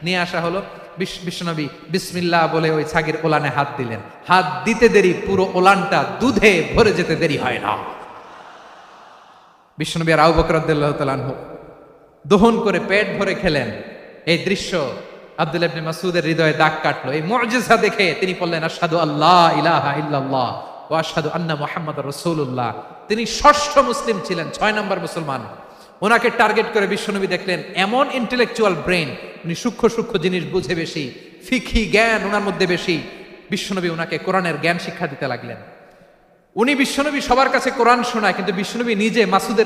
নিয়ে আসা হলো। বিশ্বনবী বিসমিল্লাহ বলে ওই ছাগির ওলানে হাত দিলেন। হাত দিতে দেরি, পুরো ওলানটা দুধে ভরে যেতে দেরি হয় না। বিশ্বনবী আর আবু বকর রাদিয়াল্লাহু তাআলা আনহু দহন করে পেট ভরে খেলেন। এই দৃশ্য আব্দুল্লাহ ইবনে মাসউদের হৃদয়ে দাগ কাটলো। এই মুজিজা দেখে তিনি বললেন, আশহাদু আল্লা ইলাহা ইল্লাল্লাহ ওয়া আশহাদু আন্না মুহাম্মাদুর রাসূলুল্লাহ। তিনি ষষ্ঠ মুসলিম ছিলেন, 6 নম্বর মুসলমান। ওনাকে টার্গেট করে বিশ্বনবী দেখলেন এমন ইন্টেলেকচুয়াল ব্রেন, উনি সূক্ষ্ম সূক্ষ্ম জিনিস বুঝে বেশি, ফিকহি জ্ঞান ওনার মধ্যে বেশি। বিশ্বনবী ওনাকে কোরআনের জ্ঞান শিক্ষা দিতে লাগলেন। উনি বিশ্বনবী সবার কাছে কোরআন শোনায়, কিন্তু বিশ্বনবী নিজে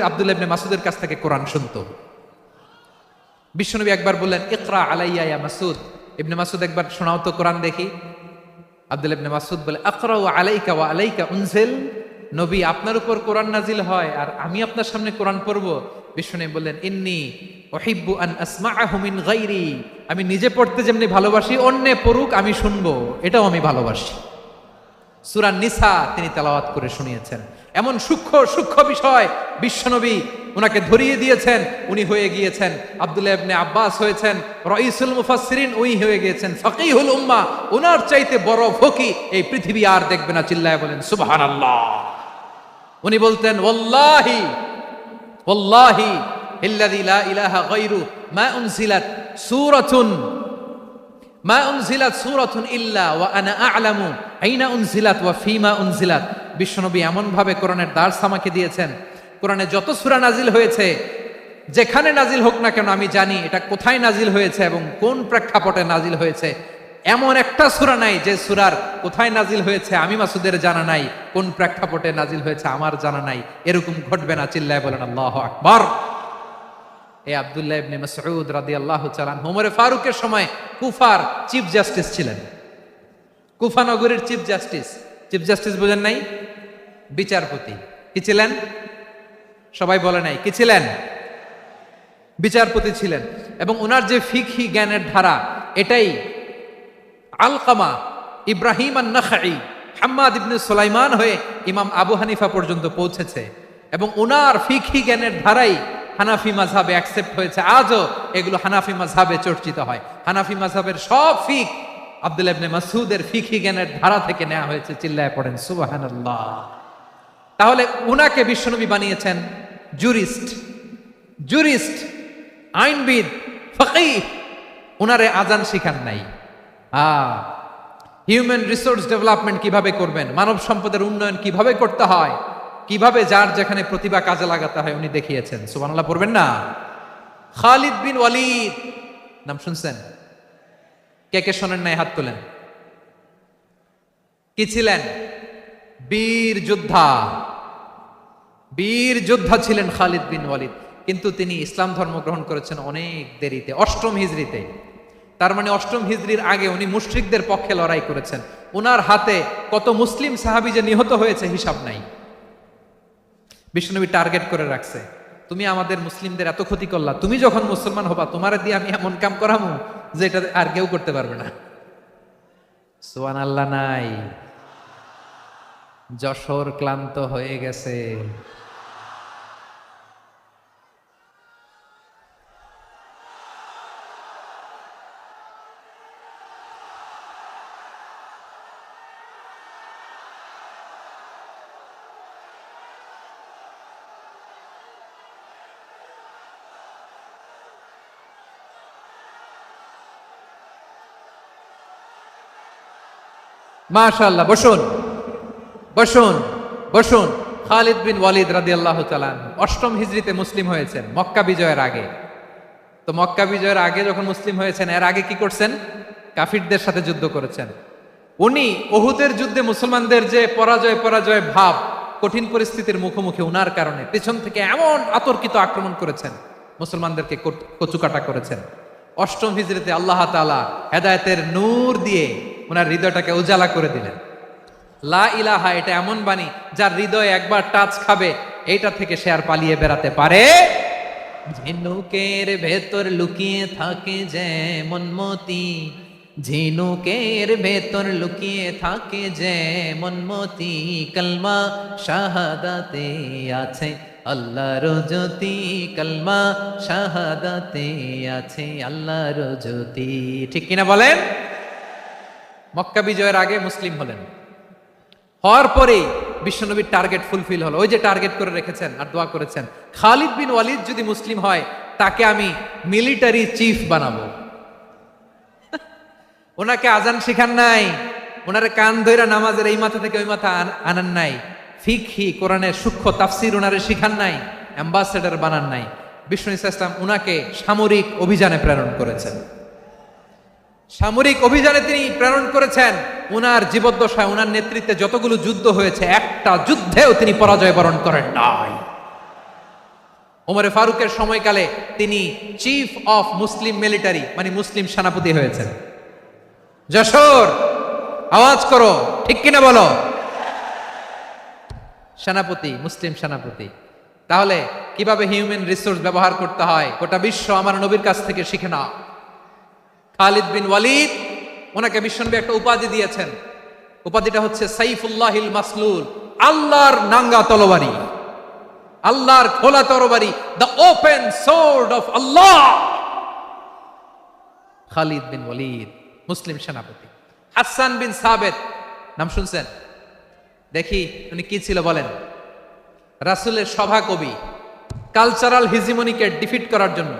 আব্দুল্লাহ ইবনে মাসউদের কাছ থেকে কোরআন শুনতো। বিশ্বনবী একবার বললেন, ইকরা আলাইয়া ইয়া মাসউদ। ইবনে মাসউদ, একবার শোনাও তো কোরআন দেখি। আব্দুল্লাহ ইবনে মাসউদ বলে, আকরাউ আলাইকা ওয়া আলাইকা উনজিল। নবী, আপনার উপর কোরআন নাজিল হয় আর আমি আপনার সামনে কোরআন পড়বো? বিশ্বনবী বললেন, ইন্নী উহিব্বু আন আসমাআহু মিন গায়রি। আমি নিজে পড়তে যেমনি ভালোবাসি, অন্যে পড়ুক আমি শুনবো, এটাও আমি ভালোবাসি। সূরা নিসা তিনি তেলাওয়াত করে শুনিয়েছেন। এমন সূক্ষ্ম সূক্ষ্ম বিষয় বিশ্বনবী উনাকে ধরিয়ে দিয়েছেন। উনি হয়ে গিয়েছেন, আব্দুল্লাহ ইবনে আব্বাস হয়েছেন রাইসুল মুফাসসিরিন, উনি হয়ে গিয়েছেন ফাকিহুল উম্মাহ। ওনার চাইতে বড় ফকি এই পৃথিবী আর দেখবে না। চিল্লায় বলেন সুবহানাল্লাহ। উনি বলতেন, ওয়াল্লাহি ওয়াল্লাহি ইল্লাযী লা ইলাহা গায়রু মা উনজিলাত সূরাতুন ইল্লা ওয়া আনা আ'লামু আইনা উনজিলাত ওয়া ফীমা উনজিলাত। বিশ্বনবী এমন ভাবে কোরআনের দার্স আমাকে দিয়েছেন, কোরআনে যত সূরা নাজিল হয়েছে, যেখানে নাজিল হোক না কেন আমি জানি এটা কোথায় নাজিল হয়েছে এবং কোন প্রেক্ষাপটে নাজিল হয়েছে। এমন একটা সূরা নাই যে সূরার কোথায় নাজিল হয়েছে আমি মাসুদের জানা নাই, কোন প্রেক্ষাপটে নাজিল হয়েছে আমার জানা নাই। এরকম ঘটবে না। চিল্লায় বলেন আল্লাহু আকবার। এই আব্দুল্লাহ ইবনে মাসউদ রাদিয়াল্লাহু তাআলা ওমর ফারুকের সময় কুফার চিফ জাস্টিস ছিলেন। কুফা নগরীর চিফ জাস্টিস বোঝেন নাই? বিচারপতি। কি ছিলেন? সবাই বলে নাই কি ছিলেন? বিচারপতি ছিলেন। এবং ওনার যে ফিকহি জ্ঞানের ধারা, এটাই আলকামা, ইব্রাহিম আন-নাখাই, হাম্মাদ ইবনে সুলাইমান হয়ে ইমাম আবু হানিফা পর্যন্ত পৌঁছেছে। এবং ওনার ফিকহি জ্ঞানের ধারাই হানাফি মাযহাবে অ্যাকসেপ্ট হয়েছে। আজও এগুলো হানাফি মাযহাবে চর্চিত হয়। হানাফি মাযহাবের সব ফিক আব্দুল্লাহ ইবনে মাসউদের ফিকহি জ্ঞানের ধারা থেকে নেওয়া হয়েছে। চিল্লায় পড়েন সুবহানাল্লাহ। তাহলে উনাকে বিশ্বনবী বানিয়েছেন জুরিস্ট, আইনবিদ, ফাকিহ। উনারে আজান শিখান নাই। হিউম্যান রিসোর্স ডেভেলপমেন্ট কিভাবে করবেন, মানব সম্পদের উন্নয়ন কিভাবে করতে হয়, কিভাবে যার যেখানে প্রতিভা কাজে লাগাতে হয় উনি দেখিয়েছেন। সুবহানাল্লাহ পড়বেন না? খালিদ বিন ওয়ালিদ নাম শুনছেন? কে কে শোনেন নাই হাত তোলেন। কি ছিলেন? বীর যোদ্ধা। বীর যোদ্ধা ছিলেন খালিদ বিন ওয়ালিদ। কিন্তু তিনি ইসলাম ধর্ম গ্রহণ করেছেন অনেক দেরিতে, অষ্টম হিজরিতে। তার মানে অষ্টম হিজরির আগে উনি মুশরিকদের পক্ষে লড়াই করেছেন। ওনার হাতে কত মুসলিম সাহাবী যে নিহত হয়েছে হিসাব নাই। বিশ্বনবী টার্গেট করে রাখছে, তুমি আমাদের মুসলিমদের এত ক্ষতি করলা, তুমি যখন মুসলমান হবা তোমারে দিয়ে আমি এমন কাম করামু যে এটা আর কেউ করতে পারবে না। সুবহানাল্লাহ নাই। যশোর ক্লান্ত হয়ে গেছে। মাশাআল্লাহ, বসুন বসুন বসুন। খালিদ বিন ওয়ালিদ রাদিয়াল্লাহু তাআলা অষ্টম হিজরিতে মুসলিম হয়েছেন, মক্কা বিজয়ের আগে। তো মক্কা বিজয়ের আগে যখন মুসলিম হয়েছেন, এর আগে কি করছেন? কাফিরদের সাথে যুদ্ধ করেছেন। উনি উহুদের যুদ্ধে মুসলমানদের যে পরাজয় ভাব, কঠিন পরিস্থিতির মুখোমুখি উনার কারণে পেছন থেকে এমন আতর্কিত আক্রমণ করেছেন, মুসলমানদেরকে কচুকাটা করেছেন। অষ্টম হিজরিতে আল্লাহ তাআলা হেদায়েতের নূর দিয়ে ওনার হৃদয়টাকে উজালা করে দিলেন। লা ইলাহা, এটা এমন বাণী যার হৃদয়ে একবার টাচ খাবে, এইটা থেকে সে আর পালিয়ে বেড়াতে পারে। ঝিনুকের ভেতর লুকিয়ে থাকে যেমন মতি, ঝিনুকের ভেতর লুকিয়ে থাকে যেমন মতি, কলমা শাহাদাতে আছে আল্লাহর জ্যোতি, কলমা শাহাদাতে আছে আল্লাহর জ্যোতি। ঠিক কিনা বলেন? মক্কা বিজয়ের আগে মুসলিম হলেন, হওয়ার পরেই বিশ্বনবীর টার্গেট ফুলফিল হলো। ওই যে টার্গেট করে রেখেছেন আর দোয়া করেছেন, খালিদ বিন ওয়ালিদ যদি মুসলিম হয় তাকে আমি মিলিটারি চিফ বানাবো। ওনাকে আজান শিখান নাই, ওনারে কান ধইরা নামাজের এই মাথা থেকে ওই মাথা আনান নাই, ফিকহি কোরআনের সূক্ষ্ম তাফসীর ওনারে শিখান নাই, অ্যাম্বাসেডর বানান নাই। বিষ্ণু ইসলাম ওনাকে সামরিক অভিযানে প্রেরণ করেছেন। সামরিক অভিযানে তিনি প্রেরণ করেছেন। উনার জীবদ্দশায় উনার নেতৃত্বে যতগুলো যুদ্ধ হয়েছে, একটা যুদ্ধেও তিনি পরাজয় বরণ করেন নাই। ওমরে ফারুকের সময়কালে তিনি চিফ অফ মুসলিম মিলিটারি, মানে মুসলিম সেনাপতি হয়েছেন। যশোর আওয়াজ করো, ঠিক কিনা বলো? সেনাপতি, মুসলিম সেনাপতি। তাহলে কিভাবে হিউম্যান রিসোর্স ব্যবহার করতে হয় গোটা বিশ্ব আমার নবীর কাছ থেকে শিখে নাও। খালিদ বিন ওয়ালিদ, ওনাকে বিশ্বনবী একটা উপাধি দিয়েছেন। উপাধিটা হচ্ছে সাইফুল্লাহিল মাসলুল, আল্লাহর নাঙ্গা তরবারি, আল্লাহর খোলা তরবারি, দ্য ওপেন সোর্ড অফ আল্লাহ। খালিদ বিন ওয়ালিদ মুসলিম সেনাপতি। হাসান বিন সাবেত নাম শুনছেন? দেখি উনি কি ছিল বলেন। রাসূলের সভা কবি, কালচারাল হিজিমনিকে ডিফিট করার জন্য।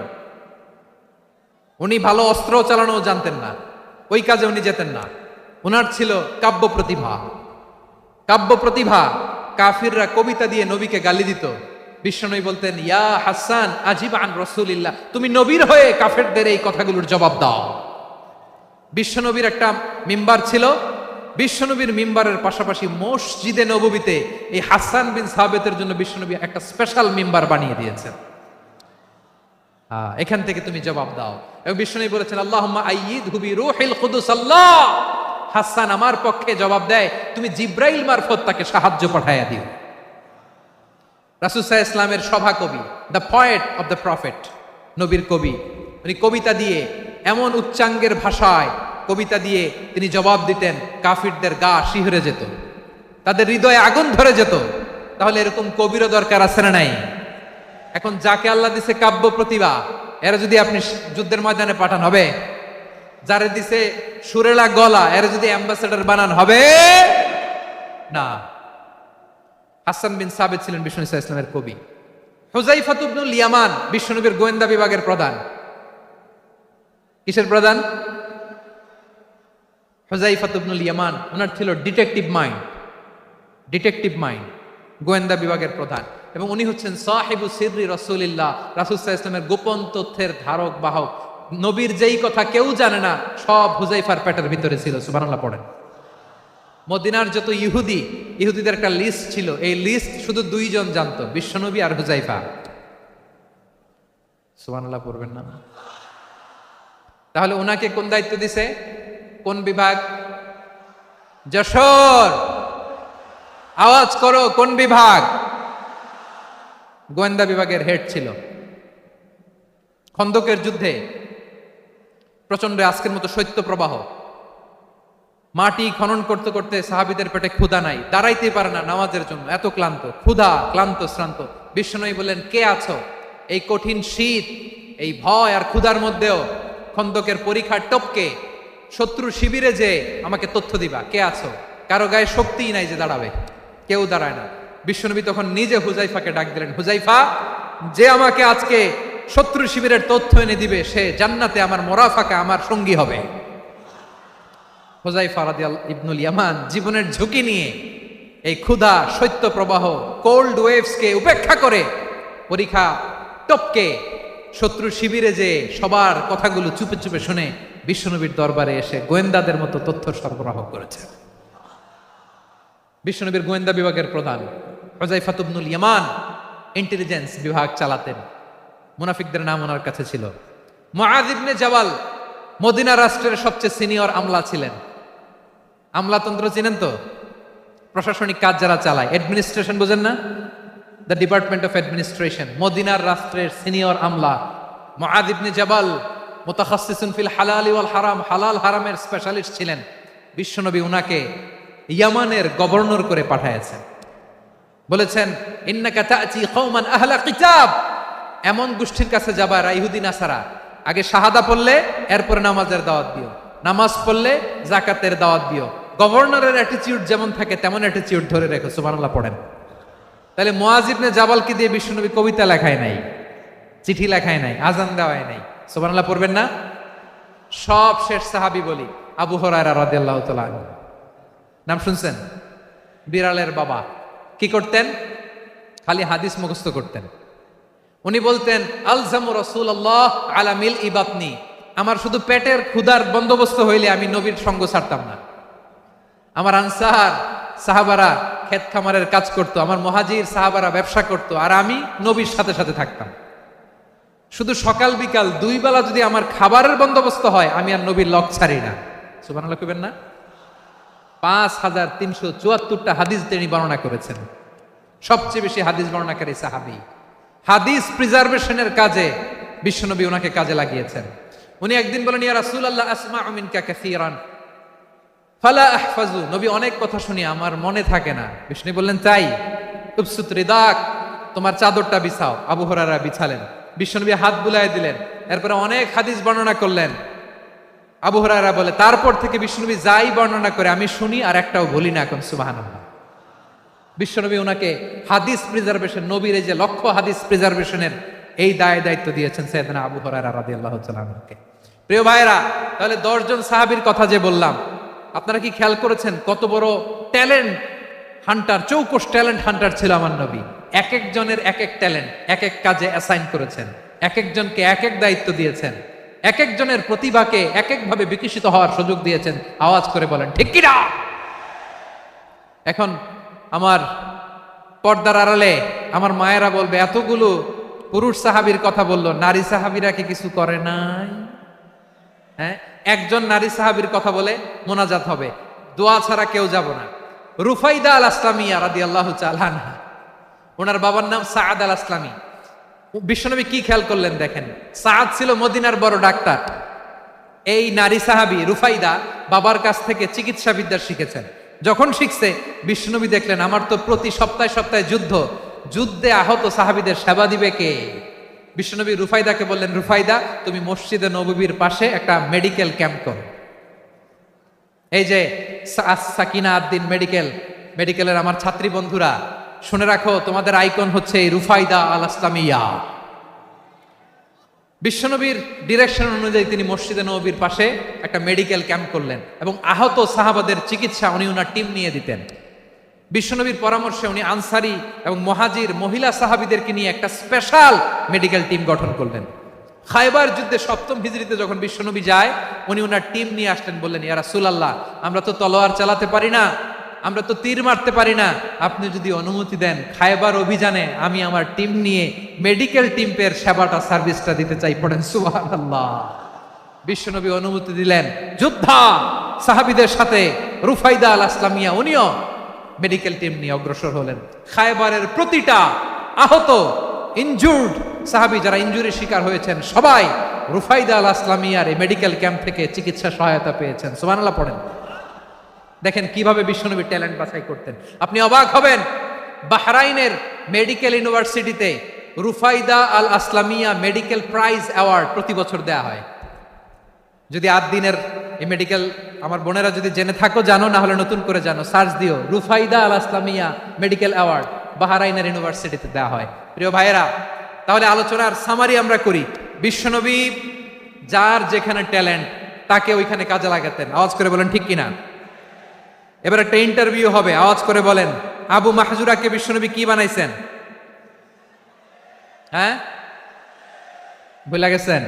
উনি ভালো অস্ত্র চালানো জানতেন না, ওই কাজে উনি যেতেন না। ওনার ছিল কাব্য প্রতিভা। কাব্য প্রতিভা, কাফিররা কবিতা দিয়ে নবীকে গালি দিত। বিশ্বনবী বলতেন, ইয়া হাসান আজিব আন রাসূলিল্লাহ, তুমি নবীর হয়ে কাফেরদের এই কথাগুলোর জবাব দাও। বিশ্বনবীর একটা মিম্বার ছিল। বিশ্বনবীর মিম্বারের পাশাপাশি মসজিদে নববীতে এই হাসান বিন সাবেতের জন্য বিশ্বনবী একটা স্পেশাল মিম্বার বানিয়ে দিয়েছেন। এখান থেকে তুমি জবাব দাও। এবং বিশ্বনবী বলেছেন, আল্লাহুম্মা আইয়িদহু বিরূহিল কুদুস, আল্লাহ হাসান আমার পক্ষে জবাব দেয়, তুমি জিব্রাইল মারফত তাকে সাহায্য পাঠাইয়া দিও। রাসূল সাল্লাল্লাহু আলাইহি ওয়াসাল্লামের সভা কবি, the poet of the prophet, নবীর কবি। উনি কবিতা দিয়ে, এমন উচ্চাঙ্গের ভাষায় কবিতা দিয়ে তিনি জবাব দিতেন, কাফিরদের গা শিহরে যেত, তাদের হৃদয়ে আগুন ধরে যেত। তাহলে এরকম কবিরও দরকার আছে না নাই? এখন যাকে আল্লাহ দিছে কাব্য প্রতিভা, এরা যদি আপনি যুদ্ধের ময়দানে পাঠান হবে? যারে দিছে সুরেলা গলা, এরা যদি অ্যাম্বাসেডর বানান হবে না। হাসান বিন সাবেত ছিলেন বিষ্ণু ইসলামের কবি। হুযায়ফা ইবনুল ইয়ামান বিশ্বনবীর গোয়েন্দা বিভাগের প্রধান। কিসের প্রধান? হুযায়ফা ইবনুল ইয়ামান। ওনার ছিল ডিটেকটিভ মাইন্ড, ডিটেকটিভ মাইন্ড, গোয়েন্দা বিভাগের প্রধান। এবং উনি হচ্ছেন সাহিবু সিররি রাসূলিল্লাহ, রাসূল সাল্লাল্লাহু আলাইহি ওয়াসাল্লামের গোপন তথ্যের ধারক বাহক। নবীর যেই কথা কেউ জানে না সব হুজাইফার পেটের ভিতরে ছিল। সুবহানাল্লাহ পড়েন। মদিনার যত ইহুদিদের একটা লিস্ট ছিল, এই লিস্ট শুধু দুইজন জানতো, বিশ্বনবী আর হুজাইফা। সুবহানাল্লাহ পড়বেন না? তাহলে ওনাকে কোন দায়িত্ব দিছে? কোন বিভাগ? যশোর, আওয়াজ করো, কোন বিভাগ? গোয়েন্দা বিভাগের হেড ছিল। খন্দকের যুদ্ধে প্রচন্ড আজকের মতো শৈত্য প্রবাহ, মাটি খনন করতে করতে সাহাবীদের পেটে ক্ষুধা নাই, দাঁড়াইতে পারে না নামাজের জন্য, এত ক্লান্ত, ক্ষুধা, ক্লান্ত, শ্রান্ত। বিশ্বনবী বললেন, কে আছো? এই কঠিন শীত, এই ভয় আর ক্ষুধার মধ্যেও খন্দকের পরীক্ষার টপকে শত্রু শিবিরে যে আমাকে তথ্য দিবা, কে আছো? কারো গায়ে শক্তিই নাই যে দাঁড়াবে, কেউ দাঁড়ায় না। বিশ্বনবী তখন নিজে হুজাইফাকে ডাক দিলেন, হুজাইফা, যে আমাকে আজকে শত্রু শিবিরের তথ্য এনে দিবে সে জান্নাতে আমার মোরাফাকে আমার সঙ্গী হবে। হুজাইফা রাদিয়াল্লাহু ইবনুল ইয়ামান জীবনের ঝুঁকি নিয়ে এই ক্ষুধা, শৈত্য প্রবাহ, কোল্ড ওয়েভসকে উপেক্ষা করে পরীক্ষা টপকে শত্রু শিবিরে যে সবার কথাগুলো চুপে চুপে শুনে বিশ্বনবীর দরবারে এসে গোয়েন্দাদের মতো তথ্য সরবরাহ করেছে। বিশ্বনবীর গোয়েন্দা বিভাগের প্রধান হুজাইফা ইবনুল ইয়ামান ইন্টেলিজেন্স বিভাগ চালাতেন। মুনাফিকদের নাম ওনার কাছে ছিল। মুআয ইবনে জাবাল মদিনা রাষ্ট্রের সবচেয়ে সিনিয়র আমলা ছিলেন। আমলাতন্ত্র চিনেন তো? প্রশাসনিক কাজ যারা চালায়, অ্যাডমিনিস্ট্রেশন বোঝেন না? The department of administration. মদিনার রাষ্ট্রের সিনিয়র আমলা মুআয ইবনে জাবাল মুতাখাসসিসুন ফিল হালাল ওয়াল হারাম, হালাল হারামের স্পেশালিস্ট ছিলেন। বিশ্বনবী উনাকে ইয়ামানের গভর্নর করে পাঠায়েছেন। বলেছেন, ইন্নাকা তা'তি কওমান আহলা কিতাব, এমন গোষ্ঠীর কাছে যাবা এরা ইহুদি নাসারা, আগে শাহাদা পড়লে এরপরে নামাজের দাওয়াত দিও, নামাজ পড়লে যাকাতের দাওয়াত দিও। গভর্নরের অ্যাটিটিউড যেমন থাকে তেমন অ্যাটিটিউড ধরে রেখো। সুবহানাল্লাহ পড়েন। তাহলে মুআয ইবনে জাবালকে দিয়ে বিশ্বনবী কবিতা লেখায় নাই, চিঠি লেখায় নাই, আজান দেওয়ায় নাই। সুবহানাল্লাহ পড়বেন না? সব শেষ সাহাবী বলি আবু হুরায়রা রাদিয়াল্লাহু তাআলা আনহু। নাম শুনছেন? বিড়ালের বাবা। কি করতেন? খালি হাদিস মুখস্থ করতেন। উনি বলতেন, আলজামু রাসূলুল্লাহ আলা মিল ইবাতনি, আমার শুধু পেটের ক্ষুধার বন্দোবস্ত হইলে আমি নবীর সঙ্গ ছাড়তাম না। আমার আনসার সাহাবারা ক্ষেত খামারের কাজ করত, আমার মুহাজির সাহাবারা ব্যবসা করত, আর আমি নবীর সাথে সাথে থাকতাম। শুধু সকাল বিকাল দুই বেলা যদি আমার খাবারের বন্দোবস্ত হয় আমি আর নবীর লক ছাড়ি না। সুবহানাল্লাহ কইবেন না? 5374টা হাদিস তিনি বর্ণনা করেছেন। সবচেয়ে বেশি হাদিস বর্ণনাকারী সাহাবী। হাদিস প্রিজার্ভেশনের কাজে বিশ্বনবী ওনাকে কাজে লাগিয়েছেন। উনি একদিন বলেন, ইয়া রাসূলুল্লাহ আসমাউ মিনকা কাসীরান ফালা আহফাজু, নবী অনেক কথা শুনি আমার মনে থাকে না। বিষ্ণু বললেন, তাই? উবসুত রিদাক, তোমার চাদরটা বিছাও। আবু হুরায়রা বিছালেন, বিশ্বনবী হাত বুলায় দিলেন, এরপরে অনেক হাদিস বর্ণনা করলেন। আবু হুরায়রা বলে, তারপর থেকে বিশ্বনবী যাই বর্ণনা করে আমি শুনি আর একটাও ভুলি না। এখন সুবহানাল্লাহ। বিশ্বনবী ওনাকে হাদিস প্রিজার্ভেশন, নবীর এই যে লক্ষ্য হাদিস প্রিজার্ভেশনের এই দায়িত্ব দিয়েছেন সাইয়েদনা আবু হুরায়রা রাদিয়াল্লাহু তাআলা আনহুকে। প্রিয় ভাইরা, তাহলে 10 জন সাহাবীর কথা যে বললাম, আপনারা কি খেয়াল করেছেন কত বড় ট্যালেন্ট হান্টার, চৌকস ট্যালেন্ট হান্টার ছিল আমার নবী। এক একজনের এক এক ট্যালেন্ট এক এক কাজে অ্যাসাইন করেছেন, এক একজনকে এক এক দায়িত্ব দিয়েছেন, এক একজনের প্রতিভাকে এক একভাবে বিকশিত হওয়ার সুযোগ দিয়েছেন। আওয়াজ করে বলেন ঠিক কি না? এখন আমার পর্দার আড়ালে আমার মায়েরা বলবে, এতগুলো পুরুষ সাহাবীর কথা বললো, নারী সাহাবীরা কি কিছু করে নাই? হ্যাঁ, একজন নারী সাহাবীর কথা বলে মোনাজাত হবে, দোয়া ছাড়া কেউ যাব না। রুফাইদা আল আসলামিয়া রাদিয়াল্লাহু তাআলা আনহা, ওনার বাবার নাম সাআদ আল আসলামি। বিশ্বনবী কি খেয়াল করলেন দেখেন, সাআদ ছিল মদিনার বড় ডাক্তার। এই নারী সাহাবী রুফাইদা বাবার কাছ থেকে চিকিৎসা বিদ্যা শিখেছেন। যখন শিখছে বিশ্বনবী দেখলেন, আমার তো প্রতি সপ্তাহে সপ্তাহে যুদ্ধে আহত সাহাবীদের সেবা দিবে কে? বিশ্বনবী রুফাইদাকে বললেন, রুফাইদা তুমি মসজিদে নববীর পাশে একটা মেডিকেল ক্যাম্প করো। এই যে সাকিনা আদ্দিন মেডিকেলের আমার ছাত্রী বন্ধুরা শুনে রাখো, তোমাদের আইকন হচ্ছে এই রুফাইদা আল আসলামিয়া। বিশ্বনবীর ডিরেকশন অনুযায়ী তিনি মসজিদে নববীর পাশে একটা মেডিকেল ক্যাম্প করলেন এবং আহত সাহাবাদের চিকিৎসা উনি ওনার টিম নিয়ে দিতেন। বিশ্বনবীর পরামর্শে উনি আনসারি এবং মুহাজির মহিলা সাহাবীদেরকে নিয়ে একটা স্পেশাল মেডিকেল টিম গঠন করলেন। খায়বার যুদ্ধে 7ম হিজরিতে যখন বিশ্বনবী যায়, উনি ওনার টিম নিয়ে আসলেন, বললেন, ইয়া রাসূলুল্লাহ, আমরা তো তলোয়ার চালাতে পারি না, আমরা তো তীর মারতে পারি না, আপনি যদি অনুমতি দেন খায়বার অভিযানে আমি আমার টিম নিয়ে মেডিকেল টিমের সেবাটা, সার্ভিসটা দিতে চাই। পড়েন সুবহানাল্লাহ। বিশ্বনবী অনুমতি দিলেন, যোদ্ধা সাহাবীদের সাথে রুফাইদা আল আসলামিয়া উনিও মেডিকেল টিম নিয়ে অগ্রসর হলেন। খায়বারের প্রতিটা আহত, ইনজুর্ড সাহাবী, যারা ইনজুরির শিকার হয়েছেন, সবাই রুফাইদা আল আসলামিয়ার এই মেডিকেল ক্যাম্প থেকে চিকিৎসা সহায়তা পেয়েছেন। সুবহানাল্লাহ পড়েন। দেখেন কিভাবে বিশ্বনবী ট্যালেন্ট বাছাই করতেন। আপনি অবাক হবেন, বাহরাইনের মেডিকেল ইউনিভার্সিটিতে রুফাইদা আল আসলামিয়া মেডিকেল প্রাইজ অ্যাওয়ার্ড প্রতি বছর দেয়া হয়। যদি 8 দিনের এই মেডিকেল, আমার বোনেরা যদি জেনে থাকো জানো, না হলে নতুন করে জানো, সার্চ দিও, রুফাইদা আল আসলামিয়া মেডিকেল অ্যাওয়ার্ড বাহরাইনের ইউনিভার্সিটিতে দেওয়া হয়। প্রিয় ভাইয়েরা, তাহলে আলোচনার সামারি আমরা করি। বিশ্বনবী যার যেখানে ট্যালেন্ট তাকে ওইখানে কাজে লাগাতেন। আওয়াজ করে বলেন ঠিক কিনা? এবার একটা ইন্টারভিউ হবে, আওয়াজ করে বলেন, আবু মাহজুরাকে বিশ্বনবী কি বানাইছেন? হ্যাঁ, ভুলে গেছেন?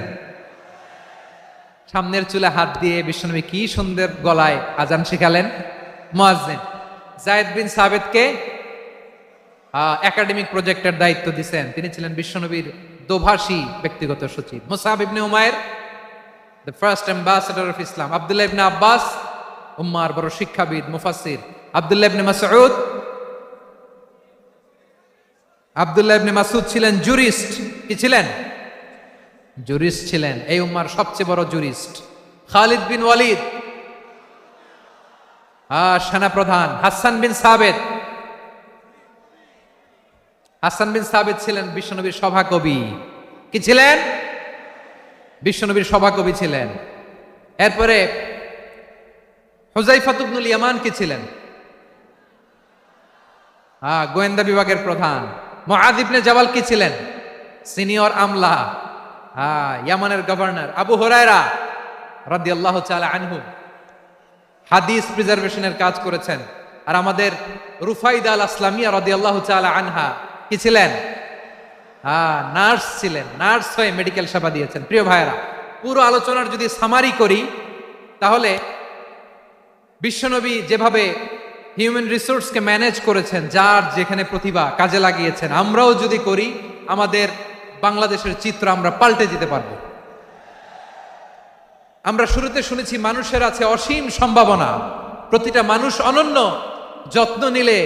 সামনের চুলে হাত দিয়ে বিশ্বনবী কি সুন্দর গলায় আজান শিখালেন। মুয়াজ্জিন। যায়েদ বিন সাবিতকে একাডেমিক প্রজেক্টের দায়িত্ব দিয়েছেন, তিনি ছিলেন বিশ্বনবীর দোভাষী ব্যক্তিগত সচিব। Musab ibn Umair, the first ambassador of Islam. Abdullah ibn Abbas, উম্মার বড় শিক্ষাবিদ, মুফাসসির। আব্দুল্লাহ ইবনে মাসউদ, আব্দুল্লাহ ইবনে মাসউদ ছিলেন জুরিস্ট। কি ছিলেন? জুরিস্ট ছিলেন, এই উম্মার সবচেয়ে বড় জুরিস্ট। খালিদ বিন ওয়ালিদ, সেনাপ্রধান। হাসান বিন সাবিত, হাসান বিন সাবিত ছিলেন বিশ্বনবীর সভাকবি। কি ছিলেন? বিশ্বনবীর সভাকবি ছিলেন। এরপরে হুযায়ফা ইবনুল ইয়ামান কি ছিলেন? গোয়েন্দা বিভাগের প্রধান। মুআয ইবনে জাবাল কি ছিলেন? সিনিয়র আমলা, ইয়ামানের গভর্নর। আবু হুরায়রা রাদিয়াল্লাহু তাআলা আনহু হাদিস প্রিজার্ভেশনের কাজ করেছেন। আর আমাদের রুফাইদা আল আসলামিয়া রাদিয়াল্লাহু তাআলা আনহা কি ছিলেন? নার্স ছিলেন, নার্স হয়ে মেডিকেল সেবা দিয়েছেন। প্রিয় ভাইয়েরা, পুরো আলোচনার যদি সামারি করি, তাহলে বিশ্বনবী যেভাবে হিউম্যান রিসোর্সকে ম্যানেজ করেছেন, যার যেখানে প্রতিভা কাজে লাগিয়েছেন, আমরাও যদি করি, আমাদের বাংলাদেশের চিত্র আমরা পাল্টে দিতে পারবো। আমরা শুরুতে শুনেছি মানুষের আছে অসীম সম্ভাবনা, প্রতিটা মানুষ অনন্য, যত্ন নিলে,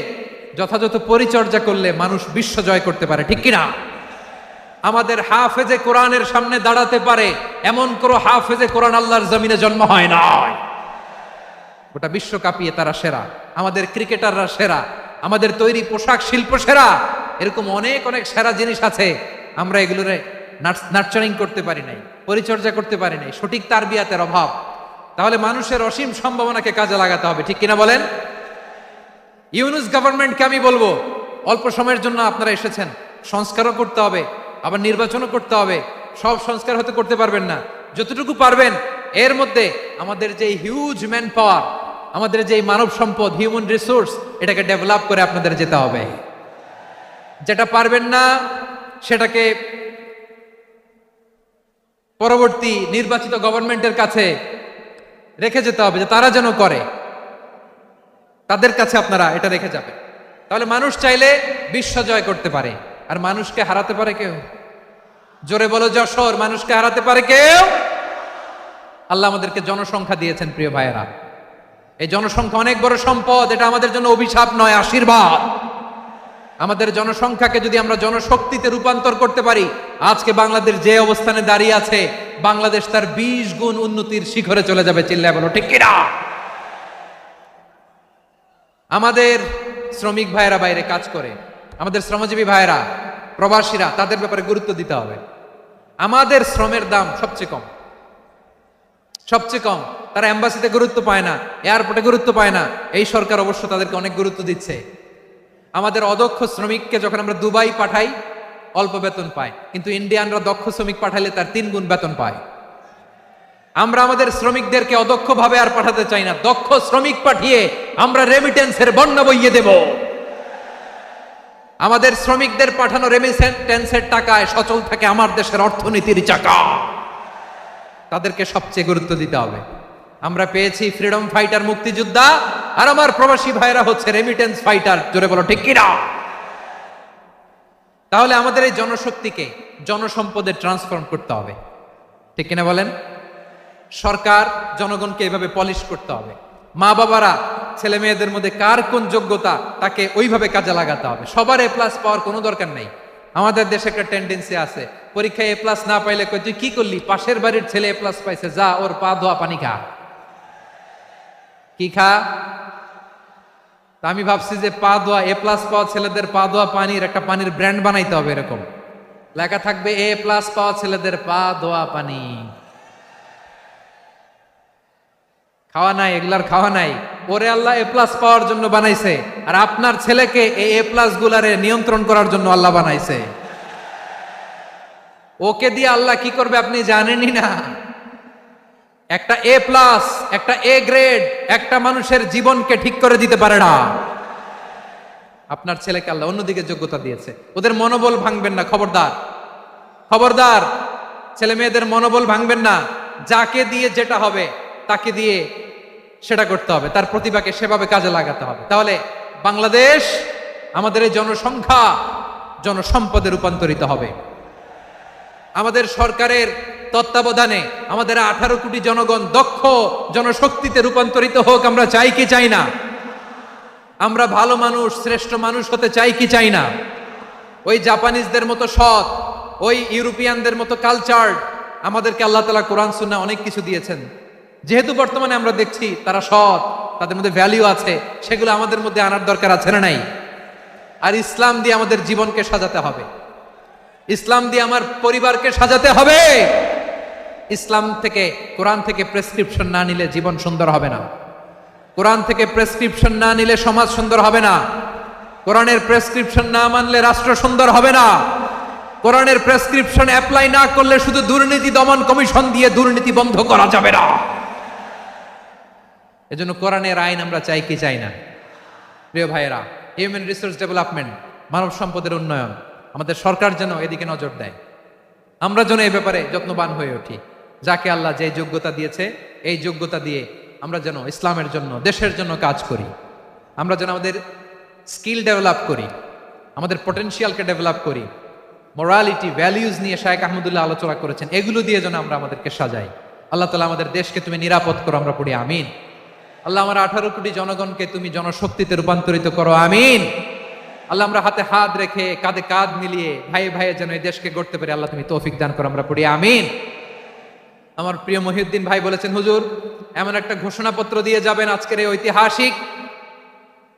যথাযথ পরিচর্যা করলে মানুষ বিশ্ব জয় করতে পারে। ঠিক কিনা? আমাদের হাফেজে কোরআনের সামনে দাঁড়াতে পারে এমন কোনো হাফেজে কোরআন আল্লাহর জমিনে জন্ম হয় না। গোটা বিশ্ব কাঁপিয়ে তারা সেরা, আমাদের ক্রিকেটাররা সেরা, আমাদের তৈরি পোশাক শিল্প সেরা। এরকম অনেক অনেক সেরা জিনিস আছে, আমরা এগুলোর নার্চারিং করতে পারি নাই, পরিচর্যা করতে পারি নাই, সঠিক তারবিয়াতের অভাব। তাহলে মানুষের অসীম সম্ভাবনাকে কাজে লাগাতে হবে। ঠিক কিনা বলেন? ইউনুস গভর্নমেন্টকে আমি বলবো, অল্প সময়ের জন্য আপনারা এসেছেন, সংস্কারও করতে হবে, আবার নির্বাচনও করতে হবে। সব সংস্কার হতে করতে পারবেন না, যতটুকু পারবেন এর মধ্যে আমাদের যে হিউজ ম্যান পাওয়ার, আমাদের যে মানব সম্পদ, হিউম্যান রিসোর্স, এটাকে ডেভেলপ করে আপনাদের যেতে হবে। যেটা পারবেন না সেটাকে পরবর্তী নির্বাচিত গভর্নমেন্টের কাছে রেখে যেতে হবে, যে তারা যেন করে, তাদের কাছে আপনারা এটা রেখে যাবেন। তাহলে মানুষ চাইলে বিশ্ব জয় করতে পারে। আর মানুষকে হারাতে পারে কেউ? জোরে বলো যশোর, মানুষকে হারাতে পারে কেউ? আল্লাহ আমাদেরকে জনসংখ্যা দিয়েছেন। প্রিয় ভাইয়েরা, এই জনসংখ্যা অনেক বড় সম্পদ, এটা আমাদের জন্য অভিশাপ নয়, আশীর্বাদ। আমাদের জনসংখ্যাকে যদি আমরা জনশক্তিতে রূপান্তর করতে পারি, আজকে বাংলাদেশ যে অবস্থানে দাঁড়িয়ে আছে, বাংলাদেশ তার 20 গুণ উন্নতির শিখরে চলে যাবে। চিল্লায় বলো ঠিক কিনা? আমাদের শ্রমিক ভাইয়েরা বাইরে কাজ করে, আমাদের শ্রমজীবী ভাইয়েরা, প্রবাসীরা, তাদের ব্যাপারে গুরুত্ব দিতে হবে। আমাদের শ্রমের দাম সবচেয়ে কম, সবচেয়ে কম। তারা এম্বাসিতে গুরুত্ব পায় না, এয়ারপোর্টে গুরুত্ব পায় না। এই সরকার অবশ্য তাদেরকে অনেক গুরুত্ব দিচ্ছে। আমাদের অদক্ষ শ্রমিককে যখন আমরা দুবাই পাঠাই, অল্প বেতন পায়, কিন্তু ইন্ডিয়ানরা দক্ষ শ্রমিক পাঠালে তার 3 গুণ বেতন পায়। আমরা আমাদের শ্রমিকদেরকে অদক্ষভাবে আর পাঠাতে চাই না, দক্ষ শ্রমিক পাঠিয়ে আমরা রেমিটেন্সের বন্যা বইয়ে দেব। আমাদের শ্রমিকদের পাঠানো রেমিটেন্সের টাকায় সচল থাকে আমার দেশের অর্থনীতির চাকা। তাদেরকে সবচেয়ে গুরুত্ব দিতে হবে। আমরা পেয়েছি ফ্রিডম ফাইটার, মুক্তিযোদ্ধা, আর আমার প্রবাসী ভাইরা হচ্ছে রেমিটেন্স ফাইটার। জোরে বলো ঠিক কিনা? তাহলে আমাদের এই জনশক্তিকে জনসম্পদে ট্রান্সফর্ম করতে হবে, ঠিক কিনা বলেন? সরকার জনগণকে এভাবে পলিশ করতে হবে। মা বাবারা ছেলে মেয়েদের মধ্যে কার কোন যোগ্যতা তাকে ওইভাবে কাজে লাগাতে হবে। সবার এ প্লাস পাওয়ার কোনো দরকার নেই। আমাদের দেশে একটা টেন্ডেন্সি আছে, পরীক্ষায় এ প্লাস না পাইলে কই তুই কি করলি, পাশের বাড়ির ছেলে এ প্লাস পাইছে, যা ওর পা ধোয়া পানি খা। কি খা? তা আমি ভাবছি যে পা ধোয়া, এ প্লাস পাওয়া ছেলেদের পা ধোয়া পানির একটা পানির ব্র্যান্ড বানাইতে হবে। এরকম লেখা থাকবে, এ প্লাস পাওয়া ছেলেদের পা ধোয়া পানি। খাওয়া নাই, এগুলার খাওয়া নাই। ওরে আল্লাহ এ প্লাস পাওয়ার জন্য বানাইছে, আর আপনার ছেলেকে এই এ প্লাস গুলারে নিয়ন্ত্রণ করার জন্য আল্লাহ বানাইছে। ওকে দিয়ে আল্লাহ কি করবে আপনি জানেনই না। একটা এ প্লাস, একটা এ গ্রেড একটা মানুষের জীবনকে ঠিক করে দিতে পারে না। আপনার ছেলেকে আল্লাহ অন্যদিকে যোগ্যতা দিয়েছে। ওদের মনোবল ভাঙবেন না, খবরদার খবরদার। ছেলে মেয়েদের মনোবল ভাঙবেন না। যাকে দিয়ে যেটা হবে তাকে দিয়ে সেটা করতে হবে, তার প্রতিভাকে সেভাবে কাজে লাগাতে হবে। তাহলে বাংলাদেশ, আমাদের এই জনসংখ্যা জনসম্পদে রূপান্তরিত হবে। আমাদের সরকারের তত্ত্বাবধানে আমাদের 18 কোটি জনগণ দক্ষ জনশক্তিতে রূপান্তরিত হোক। আমরা চাই কি চাই না? আমরা ভালো মানুষ, শ্রেষ্ঠ মানুষ হতে চাই কি চাই না? ওই জাপানিজদের মতো সৎ, ওই ইউরোপিয়ানদের মতো কালচার্ড। আমাদেরকে আল্লাহ তাআলা কোরআন সুন্নাহ অনেক কিছু দিয়েছেন। যেহেতু বর্তমানে আমরা দেখছি তারা সৎ, তাদের মধ্যে ভ্যালিউ আছে, সেগুলো আমাদের মধ্যে আনার দরকার আছে না নাই? আর ইসলাম দিয়ে আমাদের জীবনকে সাজাতে হবে। ইসলাম দিয়ে আমার পরিবারকে সাজাতে হবে। ইসলাম থেকে, কোরআন থেকে প্রেসক্রিপশন না নিলে জীবন সুন্দর হবে না। কোরআন থেকে প্রেসক্রিপশন না নিলে সমাজ সুন্দর হবে না। কোরআনের প্রেসক্রিপশন না মানলে রাষ্ট্র সুন্দর হবে না। কোরআনের প্রেসক্রিপশন অ্যাপ্লাই না করলে শুধু দুর্নীতি দমন কমিশন দিয়ে দুর্নীতি বন্ধ করা যাবে না। এজন্য কোরআনের আইন আমরা চাই কি চাই না? প্রিয় ভাইয়েরা, হিউম্যান রিসোর্স ডেভেলপমেন্ট, মানব সম্পদের উন্নয়ন, আমাদের সরকার যেন এদিকে নজর দেয়। আমরা যেন এই ব্যাপারে যত্নবান হয়ে উঠি। যাকে আল্লাহ যে যোগ্যতা দিয়েছে, এই যোগ্যতা দিয়ে আমরা যেন ইসলামের জন্য, দেশের জন্য কাজ করি। আমরা যেন আমাদের স্কিল ডেভেলপ করি, আমাদের পটেনশিয়ালকে ডেভেলপ করি। মোরালিটি, ভ্যালিউজ নিয়ে শায়েখ আহমদুল্লাহ আলোচনা করেছেন। এগুলো দিয়ে যেন আমরা আমাদেরকে সাজাই। আল্লাহ তাআলা আমাদের দেশকে তুমি নিরাপদ করো, আমরা পড়ি আমিন। আল্লাহ আমার 18 কোটি জনগণকে তুমি জনশক্তিতে রূপান্তরিত করো, আমিন। আল্লাহ আমরা হাতে হাত রেখে, কাঁধে কাঁধ মিলিয়ে ভাই ভাইয়ে যেন এই দেশকে গড়তে পারি, আল্লাহ তুমি তৌফিক দান করো, আমরা পড়ি আমিন। আমার প্রিয় মহিউদ্দিন ভাই বলেছেন, হুজুর এমন একটা ঘোষণাপত্র দিয়ে যাবেন আজকের এই ঐতিহাসিক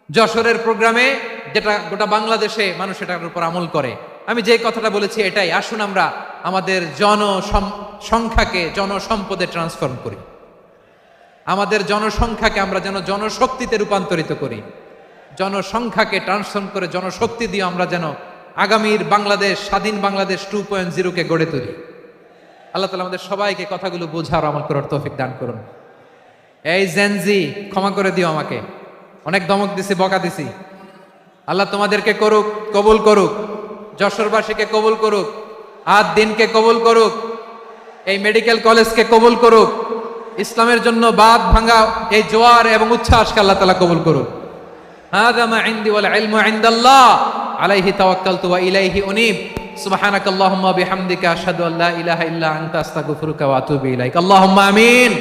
যশোরের প্রোগ্রামে, যেটা গোটা বাংলাদেশে মানুষ এটার উপর আমল করে। আমি যে কথাটা বলেছি এটাই, আসুন আমরা আমাদের জনসংখ্যাকে জনসম্পদে ট্রান্সফর্ম করি। আমাদের জনসংখ্যাকে আমরা যেন জনশক্তিতে রূপান্তরিত করি। জনসংখ্যাকে ট্রান্সফর্ম করে জনশক্তি দিয়ে আমরা যেন আগামীর বাংলাদেশ, স্বাধীন বাংলাদেশ 2.0 কে গড়ে তুলি। আল্লাহ তাআলা আমাদের সবাইকে কথাগুলো বোঝার, আমল করার তৌফিক দান করুন। এই জেনজি, ক্ষমা করে দিও আমাকে, অনেক ধমক দিছি, বকা দিছি। আল্লাহ তোমাদেরকে করুক, কবুল করুক, যশোরবাসীকে কবুল করুক, আদ দিনকে কবুল করুক, এই মেডিকেল কলেজকে কবুল করুক, ইসলামের জন্য বাদ ভাঙা এই জোয়ার এবং উচ্ছ্বাসকে আল্লাহ তাআলা কবুল করুক। হাযা মা ইনদি ওয়াল ইলমু ইনদাল্লাহ আলাইহি তাওয়াক্কালতু ওয়া ইলাইহি উনীব। সুবহানাকাল্লাহুম্মা ওয়া বিহামদিকা আশহাদু আল্লা ইলাহা ইল্লা আনতা আস্তাগফিরুকা ওয়া আতুবু ইলাইক। আল্লাহুম্মা আমিন।